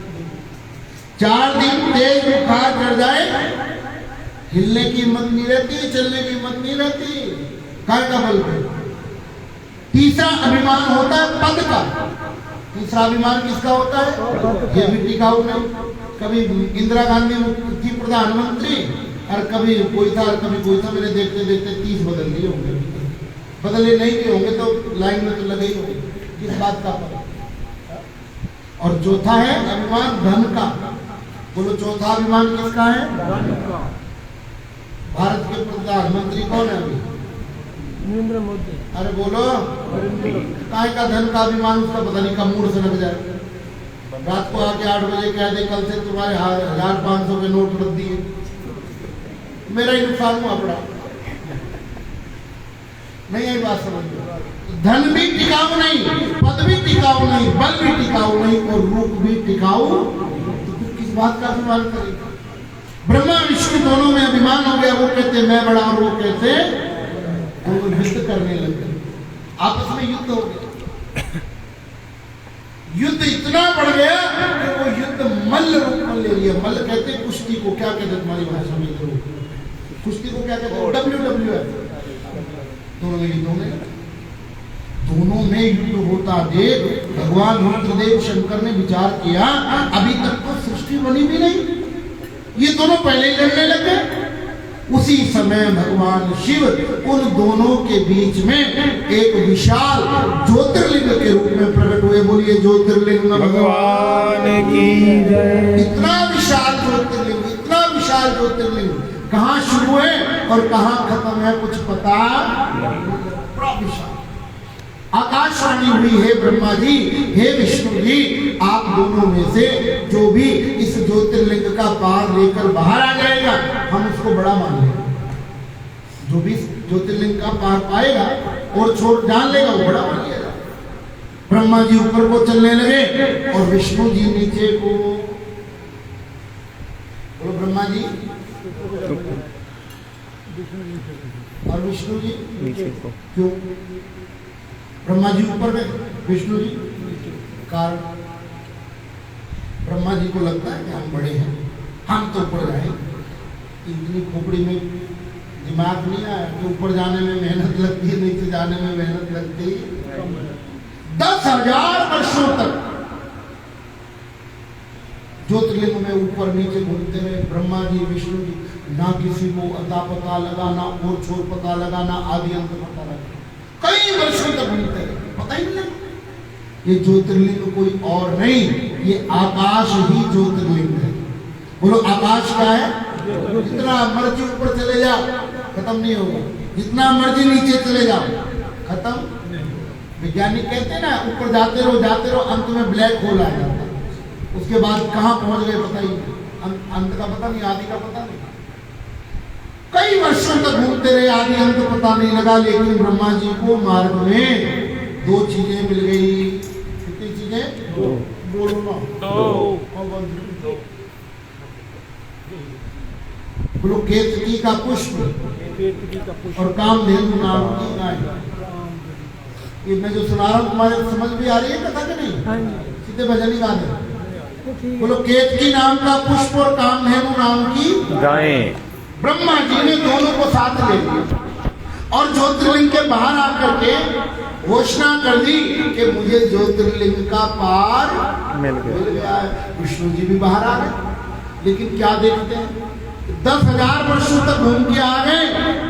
4 दिन तेज बुखार चढ़ जाए, हिलने की हिम्मत नहीं रहती, चलने की हिम्मत नहीं रहती, काय का बल पे। तीसरा अभिमान होता है पद का। तीसरा अभिमान किसका होता है? ये भी टिकाऊ नहीं। कभी इंदिरा गांधी थी प्रधानमंत्री, और कभी कोई था, कभी कोई था। मैंने देखते देखते 30 बदल लिए होंगे, बदले नहीं भी होंगे तो लाइन में तो लगे ही होंगे। किस बात का पता? और चौथा है अभिमान धन का। बोलो चौथा अभिमान किसका है? धन का। भारत के प्रधानमंत्री कौन है अभी? नरेंद्र मोदी। अरे बोलो, काय का धन का अभिमान? उसका पता नहीं कब मूड से लग जाए। रात को आके 8 बजे कह दे कल से तुम्हारे 1500 के नोट रख दिए, मेरा ही नुकसान हुआ पड़ा। नहीं आई बात समझ में? धन भी टिकाऊ नहीं, पद भी टिकाऊ नहीं, बल भी टिकाऊ नहीं, और रूप भी टिकाऊ। तो तू किस बात का अभिमान करेगा? ब्रह्मा विष्णु दोनों में अभिमान हो गया। वो कहते मैं बड़ा, और वो कहते वो युद्ध करने लग गए, आपस में युद्ध हो गया। युद्ध इतना बढ़ गया कि वो युद्ध मल्ल रूप में ले लिया। मल्ल कहते कुश्ती को, क्या कहते तुम्हारी भाषा में? कुश्ती को क्या कहते हैं? WWF। दोनों में युद्ध होता देख भगवान रुद्रदेव शंकर ने विचार किया, अभी तक तो सृष्टि बनी भी नहीं, ये दोनों पहले ही लड़ने लगे। उसी समय भगवान शिव उन दोनों के बीच में एक विशाल ज्योतिर्लिंग के रूप में प्रकट हुए। बोलिए ज्योतिर्लिंग भगवान की जय। इतना विशाल ज्योतिर्लिंग, इतना विशाल ज्योतिर्लिंग कहाँ शुरू है और कहाँ खत्म है कुछ पता? बड़ा विशाल। आकाशवाणी हुई, हे ब्रह्मा जी, हे विष्णु जी, आप दोनों में से जो भी इस ज्योतिर्लिंग का पार लेकर बाहर आ जाएगा, हम उसको बड़ा मान लेंगे। जो भी ज्योतिर्लिंग का पार पाएगा और छोड़ जान लेगा, वो बड़ा मान लेगा। ब्रह्मा जी ऊपर को चलने लगे और विष्णु जी नीचे को। बोलो ब्रह्मा जी और विष्णु जी नीचे को। क्यों? ब्रह्मा जी ऊपर गए, विष्णु जी कारण ब्रह्मा जी को लगता है कि हम बड़े हैं, हम तो ऊपर जाए। इतनी खोपड़ी में दिमाग नहीं आया कि ऊपर जाने में मेहनत लगती है, नीचे जाने में मेहनत लगती है। 10,000 वर्षों तक ज्योतिर्लिंग में ऊपर नीचे घूमते रहे ब्रह्मा जी विष्णु जी। ना किसी को अता पता लगा, ना और छोर पता लगा, ना आदि अंत पता लगा। कई वर्षों तक घूमते रहे, पता ही नहीं लगा। ये ज्योतिर्लिंग कोई और नहीं, ये आकाश ही ज्योतिर्लिंग है। बोलो आकाश क्या है? जितना मर्जी ऊपर चले जाओ खत्म नहीं होगा, जितना मर्जी नीचे चले जाओ खत्म। वैज्ञानिक कहते हैं ना, ऊपर जाते रहो, अंत में ब्लैक होल आ जाता है। उसके बाद कहाँ पहुंच गए पता ही नहीं, अंत का पता नहीं, आदि का पता नहीं। कई वर्षों तक घूमते रहे, आदि अंत पता नहीं लगा। लेकिन ब्रह्मा जी को मार्ग में 2 चीजें मिल गई। कितनी चीजें? 2। बोलो ना, 2। बोलो केतकी का पुष्प और कामधेनु नाम की गाय। ये मैं जो सुना रहा हूँ तुम्हारे समझ भी आ रही है कथा कि नहीं? सीधे भजन ही गा दे। बोलो केतकी नाम का पुष्प और कामधेनु नाम की गायें। ब्रह्मा जी ने दोनों को साथ ले लिया और ज्योतिर्लिंग के बाहर आकर के घोषणा कर दी कि मुझे ज्योतिर्लिंग का पार मिल गया है। विष्णु जी भी बाहर आ गए, लेकिन क्या देखते हैं 10,000 वर्षों तक घूम के आ गए,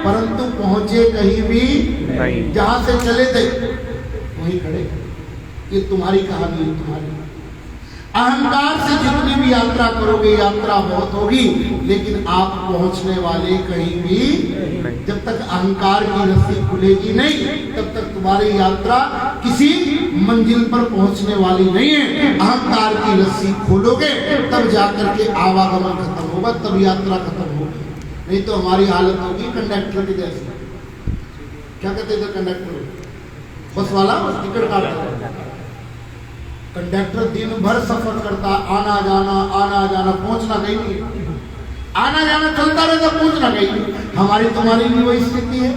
परंतु पहुंचे कहीं भी नहीं। जहां से चले थे वहीं खड़े। ये तुम्हारी कहानी है, तुम्हारी। अहंकार से जितनी भी यात्रा करोगे, यात्रा बहुत होगी, लेकिन आप पहुंचने वाले कहीं भी, जब तक अहंकार की रस्सी खुलेगी नहीं, तब तक तुम्हारी यात्रा किसी मंजिल पर पहुंचने वाली नहीं है। अहंकार की रस्सी खोलोगे तब जाकर के आवागमन खत्म होगा, तब यात्रा खत्म होगी। नहीं तो हमारी हालत होगी कंडक्टर की जैसी। क्या कहते थे कंडक्टर? बस वाला बस टिकट काटता। कंडक्टर दिन भर सफर करता, आना जाना, पहुंचना कहीं नहीं, आना जाना चलता रहता, पहुंचना कहीं नहीं। हमारी तुम्हारी भी वही स्थिति है।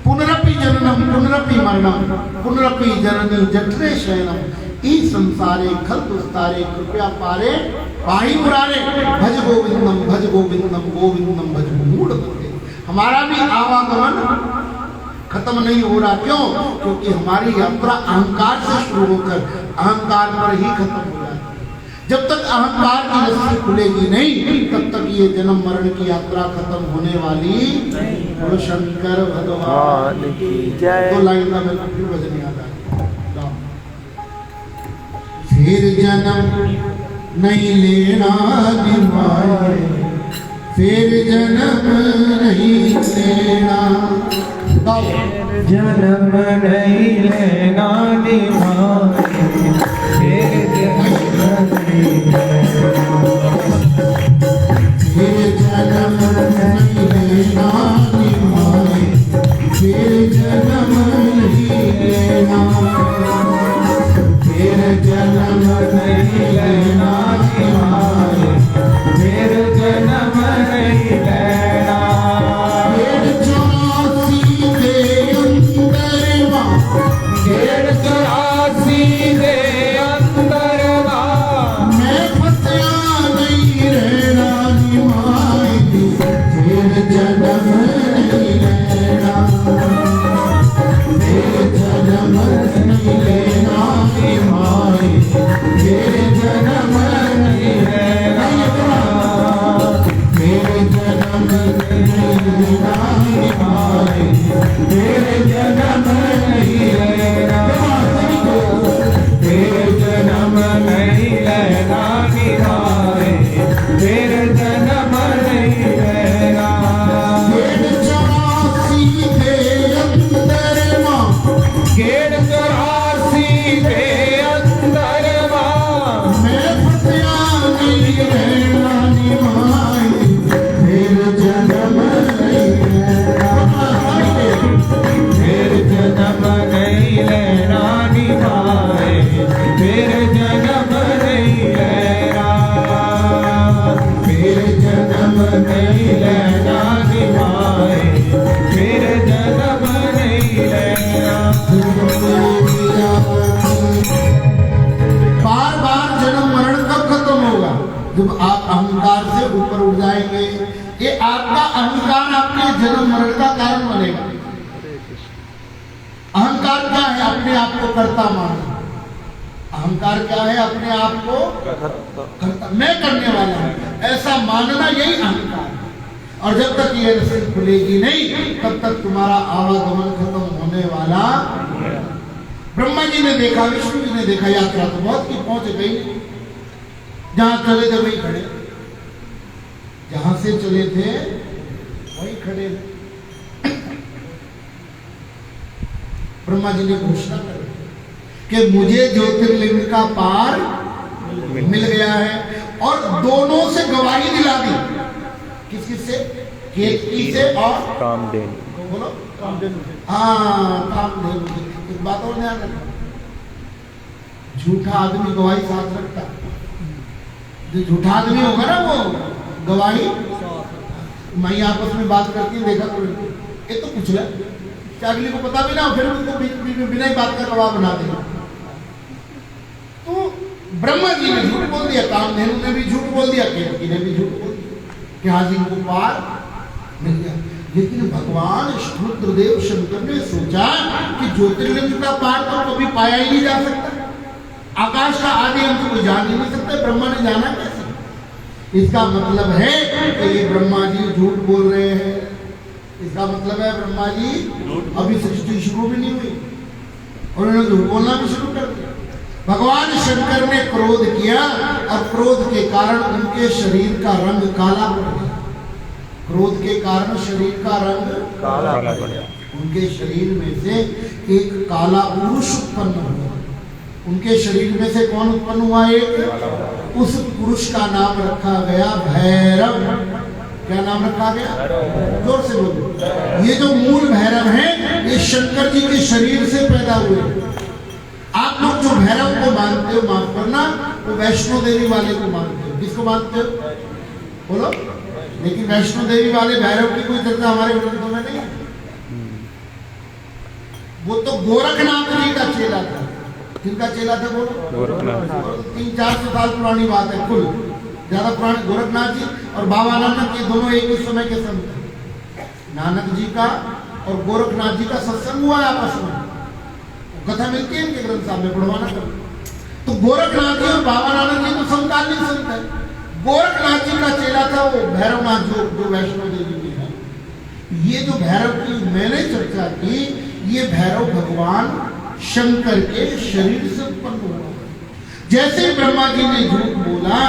पुनरपि जननम पुनरपि मरणम पुनरपि जननी जठरे शयनम ई संसारे खल दुस्तारे कृपया पारे पाही मुरारे भज गोविंदम गोविंदम भज मूढ़ मते। हमारा भी आवागमन खत्म नहीं हो रहा। क्यों? क्योंकि हमारी यात्रा अहंकार से शुरू होकर अहंकार पर ही खत्म हो जाती है। जब तक अहंकार की रस्सी खुलेगी नहीं, तब तक ये जन्म मरण की यात्रा खत्म होने वाली। बोलो शंकर भगवान की जय। दो लाइन का मेरे फिर भजन याद आ गया। फिर जन्म नहीं लेना निभाए, फिर जन्म नहीं लेना, जन्म नहीं लेना निभाए, फिर जन्म नहीं लेना, फिर जन्म नहीं लेना निभाए, फिर जन्म नहीं लेना, फिर जन्म नहीं लेना निभाए, फिर जन्म नहीं लेना। जब आप अहंकार से ऊपर उठ जाएंगे। ये आपका अहंकार आपके जन्म मरण का कारण बनेगा। अहंकार क्या है? अपने आप को कर्ता मानना। अहंकार क्या है? अपने आप को कर्ता, मैं करने वाला हूं, ऐसा मानना, यही अहंकार है। और जब तक ये रस्सी खुलेगी नहीं, तब तक तुम्हारा आवागमन खत्म होने वाला। ब्रह्मा जी ने देखा, विष्णु जी ने देखा, यात्रा तो बहुत की पहुंच गई, जहां चले थे वही खड़े, जहां से चले थे वही खड़े। ब्रह्मा जी ने घोषणा कर कि मुझे ज्योतिर्लिंग का पार मिल गया है, और दोनों से गवाही दिला दी। किस किस से? केतकी से और कामधेनु। बोलो कामधेनु। हाँ, कामधेनु से। एक बात और ध्यान रखना, झूठा आदमी गवाही साथ रखता। जो झूठा आदमी होगा ना, वो गवाही मैं आपस में बात करती हूँ, देखा तो ये तो पूछ ले, अगली को पता भी ना, फिर उसको बिना ही बात का गवाह बना देगा। तो ब्रह्मा जी ने झूठ बोल दिया, कामधेनु ने भी झूठ बोल दिया, केतकी ने भी झूठ बोल दिया कि हाजी को पार मिल गया। लेकिन भगवान रुद्रदेव शंकर ने सोचा कि ज्योतिर्लिंग का पार तो कभी पाया ही नहीं जा सकता, आकाश का आदि हम तो जान ही नहीं सकते, ब्रह्मा ने जाना कैसे? इसका मतलब है कि ये ब्रह्मा जी झूठ बोल रहे हैं। इसका मतलब है ब्रह्मा जी अभी सृष्टि शुरू भी नहीं हुई और उन्होंने झूठ बोलना भी शुरू कर दिया। भगवान शंकर ने क्रोध किया और क्रोध के कारण उनके शरीर का रंग काला पड़ गया। क्रोध के कारण शरीर का रंग काला पड़ गया। उनके शरीर में से एक काला पुरुष उत्पन्न हुआ। उनके शरीर में से कौन उत्पन्न हुआ? एक। उस पुरुष का नाम रखा गया भैरव। क्या नाम रखा गया? जोर से बोलो। ये जो मूल भैरव है ये शंकर जी के शरीर से पैदा हुए। आप लोग जो भैरव को मानते हो, माफ करना, वो वैष्णो देवी वाले को मानते हो। किसको मानते हो? बोलो। लेकिन वैष्णो देवी वाले भैरव की कोई चर्चा हमारे ग्रंथों में नहीं है। वो तो गोरखनाथ जी का चेला था। किनका चेला था? बोलो। गोरखनाथ। 300-400 साल पुरानी बात है, कुल ज्यादा पुराने। गोरखनाथ जी और बाबा नानक ये दोनों एक ही समय के संत थे। नानक जी का और गोरखनाथ जी का सत्संग हुआ है आपस में, कथा मिलती है इनके ग्रंथ साहब में, पढ़वाना करो। तो गोरखनाथ जी और बाबा नानक जी तो समकालीन संत है। गोरखनाथ जी का चेला था वो भैरवनाथ जो वैष्णो देवी में है। ये जो भैरव की मैंने चर्चा की, ये भैरव भगवान शंकर के शरीर से उत्पन्न हुआ। जैसे ब्रह्मा जी ने झूठ बोला,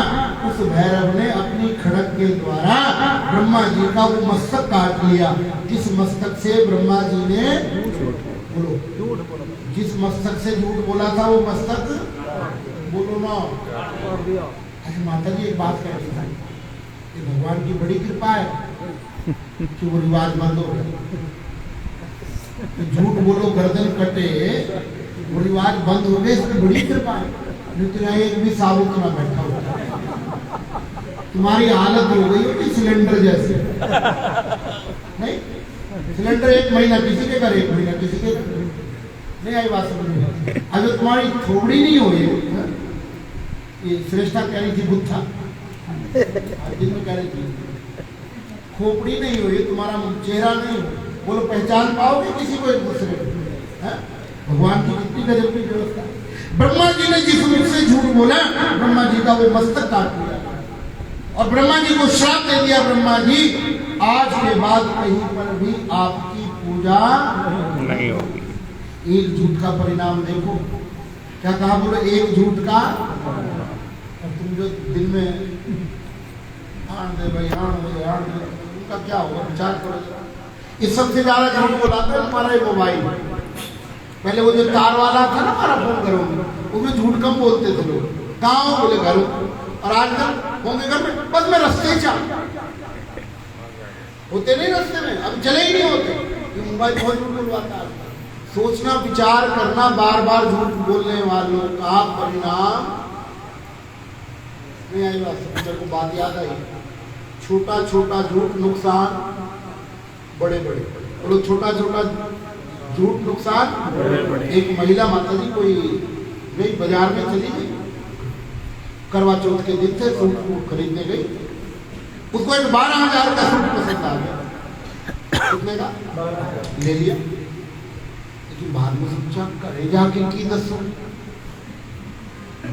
उस भैरव ने अपनी खड़क के द्वारा ब्रह्मा जी का वो मस्तक काट लिया। जिस मस्तक से ब्रह्मा जी ने बोलो, जिस मस्तक से झूठ बोला था वो मस्तक बोलो ना। अरे माता जी एक बात कह रही थी, ये भगवान की बड़ी कृपा है कि वो रिवाज बंद हो गया। झूठ बोलो गर्दन कटे, वो रिवाज बंद हो गए, इसमें बड़ी कृपा है। नहीं तो यहाँ एक भी साबुत ना बैठा होता, तुम्हारी हालत हो गई होगी सिलेंडर जैसे। नहीं, सिलेंडर एक महीना किसी के घर, एक महीना किसी के घर। नहीं आई बात समझ में? अगर तुम्हारी थोबड़ी नहीं हो ये श्रेष्ठा कह रही थी, बुद्धा दिन में कह रही थी, खोपड़ी नहीं हुई, तुम्हारा चेहरा नहीं हो, बोलो पहचान पाओगे किसी को एक दूसरे को? भगवान की कितनी गजब की व्यवस्था। ब्रह्मा जी ने जिस मुख से झूठ बोला, ब्रह्मा जी का वो मस्तक काट दिया और ब्रह्मा जी को श्राप दे दिया। ब्रह्मा जी आज के बाद कहीं पर भी आपकी पूजा नहीं होगी। एक झूठ का परिणाम देखो। क्या कहा? बोलो एक झूठ का। और तुम जो दिन में आन दे भाई, आन दे, उनका क्या होगा? विचार करो। इस सबसे ज्यादा झूठ बोला था हमारा ये मोबाइल। पहले वो जो तार वाला था ना हमारा फोन घरों में, उसमें झूठ कम बोलते थे लोग। गाँव बोले घरों, और आजकल होंगे घर में, बस मैं रास्ते चल होते नहीं, रास्ते में अब चले ही नहीं होते। ये मोबाइल बहुत झूठ बोलवाता है। सोचना, विचार करना, बार बार झूठ बोलने वालों का परिणाम नहीं आई बात। मेरे को बात याद आई, छोटा छोटा झूठ नुकसान बड़े बड़े। बोलो छोटा छोटा झूठ नुकसान बड़े बड़े। एक महिला माता जी कोई गई बाजार में, चली गई, करवा चौथ के दिन थे, सूट खरीदने गई। उसको एक 12,000 का सूट पसंद आ गया। कितने का? ले लिया। लेकिन बाद में सोचा करे जाके की दसो,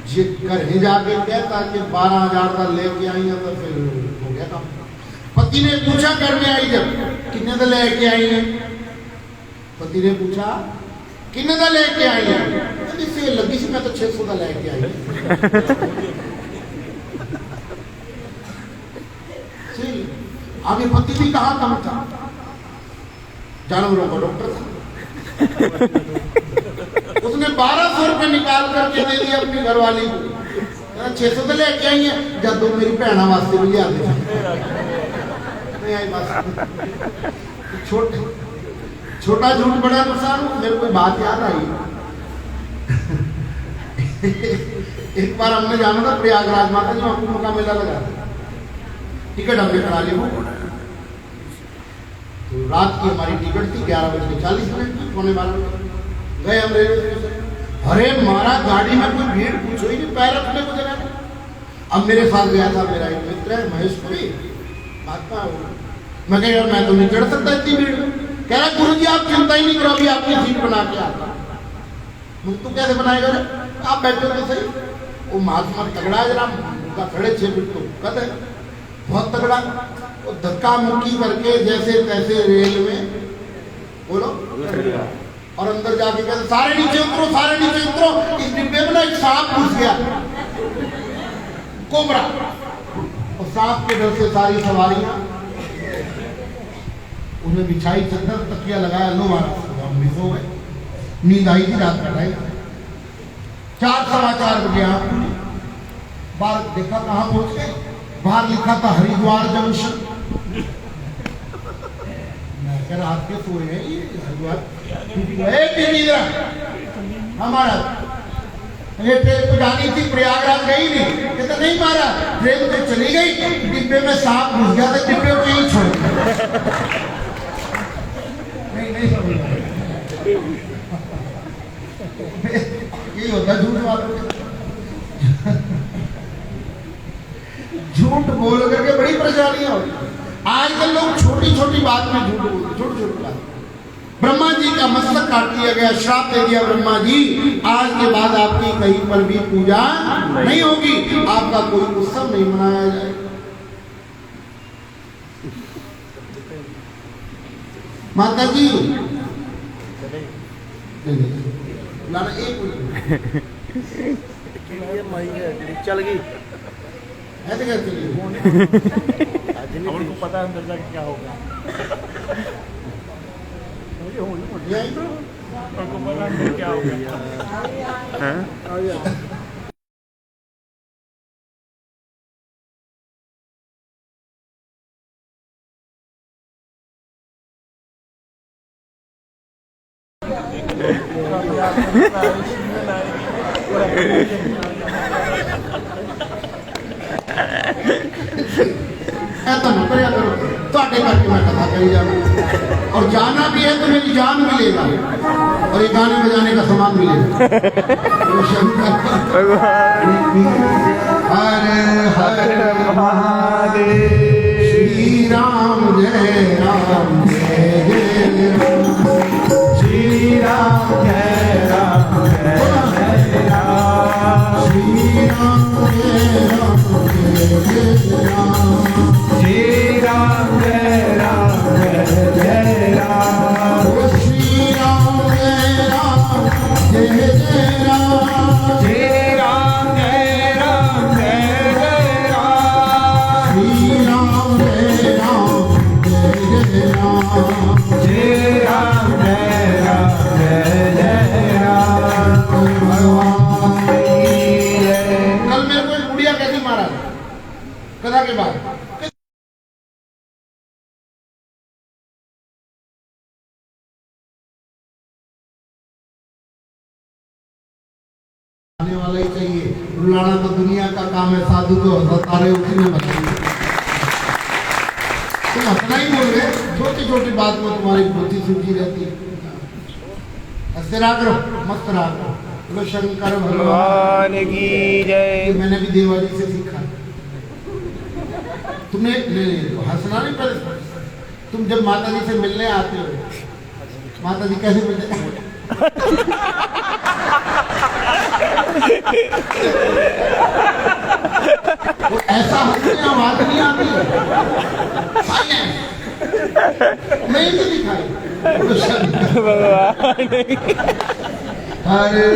जे करे जाके कहता कि 12,000 का लेके आई है, तो फिर हो गया काम। पति ने पूछा करने आई जब, कितने का लेके आई है? पति ने पूछा कितने का लेके आई है? सेल लगी सी, मैं तो 600 का लेके आई। आगे पति भी कहा कम था, जानवरों का डॉक्टर था। उसने 1200 रुपए निकाल करके दे दिया अपनी घरवाली को। 600 तो लेके आई है, जब दो मेरी भैना वास्ते भी लिया दे। नहीं आई बात। छोटा झूठ बड़ा नुकसान। मेरे को बात याद आई, एक बार हमने जाना था प्रयागराज, माता जी वहां कुंभ का मेला लगा था, टिकट हमने करा ली। तो रात की हमारी टिकट थी 11:40 की, 11:45 गए हम रेलवे स्टेशन। अरे मारा गाड़ी में कोई भीड़ पूछो ही नहीं, पैर रखने को जगह नहीं। अब मेरे साथ गया था मेरा एक मित्र है महेशपुरी, महात्मा। मैं कह यार मैं तो नहीं चढ़ सकता इतनी भीड़ में। कह रहा गुरु जी आप चिंता ही नहीं करो, अभी आपकी सीट बना के आता। तू कैसे बनाएगा? आप बैठो तो सही। वो महात्मा तगड़ा है, जरा उनका 6.5 फीट तो कद है, बहुत तगड़ा। वो धक्का मुक्की करके जैसे तैसे रेल में बोलो और अंदर जाके कहते सारे नीचे उतरो, सारे नीचे उतरो। इस डिब्बे में ना एक सांप घुस गया, कोबरा, और सांप के डर से सारी सवारियां उन्हें बिछाई चद्दर, तकिया लगाया, लो महाराज हम भी सो गए। नींद आई थी रात का टाइम, 4 सवा 4 बजे आप बाहर देखा, कहाँ पहुंच गए? बाहर लिखा था हरिद्वार जंक्शन। मैं कह रहा आपके सोए हैं ये हरिद्वार हमारा ये ट्रेन तो जानी थी, प्रयागराज गई नहीं। कहते नहीं मारा, ट्रेन तो चली गई, डिब्बे में सांप घुस गया था, डिब्बे को यहीं छोड़ नहीं यही होता है झूठ वालों का। झूठ बोल करके बड़ी परेशानियां होती। आजकल लोग छोटी छोटी बात में झूठ बोलते, छोटी छोटी बात। ब्रह्मा जी का मस्तक काट दिया गया, श्राप दे दिया ब्रह्मा जी, आज के बाद आपकी कहीं पर भी पूजा नहीं होगी, आपका कोई उत्सव नहीं मनाया जाएगा। माता जी लाना एक चल गई ऐसे कैसे चली? उनको पता है अंदर जाके क्या होगा। उनको पता है अंदर क्या होगा। ऐसा मत करिया करो, ਤੁਹਾਡੇ करके मैं कथा करी जाऊँ, और जाना भी है तो मेरी जान मिलेगा, और ये गाने बजाने का सामान मिलेगा। हर हर महादेव, श्री राम जय राम जय जय राम, श्री राम जय राम जय राम, श्री राम जय राम जय जय राम, श्री राम जय राम जय जय राम, श्री राम जय राम जय जय राम, श्री राम जय राम जय जय राम, श्री राम जय राम जय जय राम, श्री राम जय राम जय जय राम। भगवान कल मेरे को एक बुढ़िया कहती महाराज कथा के बाद, आने वाला ही चाहिए, रुलाना तो दुनिया का काम है, साधु को हंसारे उसी में बताइए। तुम हंसना ही बोल रहे, छोटी छोटी बात में तुम्हारी बुद्धि सूझी रहती है। हंसते रहा करो, मस्त रहा करो। बोलो शंकर भगवान की जय। मैंने भी देवाली से सीखा। तुमने हंसना नहीं, पहले तुम जब माता जी से मिलने आते हो, माता जी कैसे मिलते? वो ऐसा हंसते हैं, आवाज नहीं आती है, नहीं तो दिखाई। भगवान हरे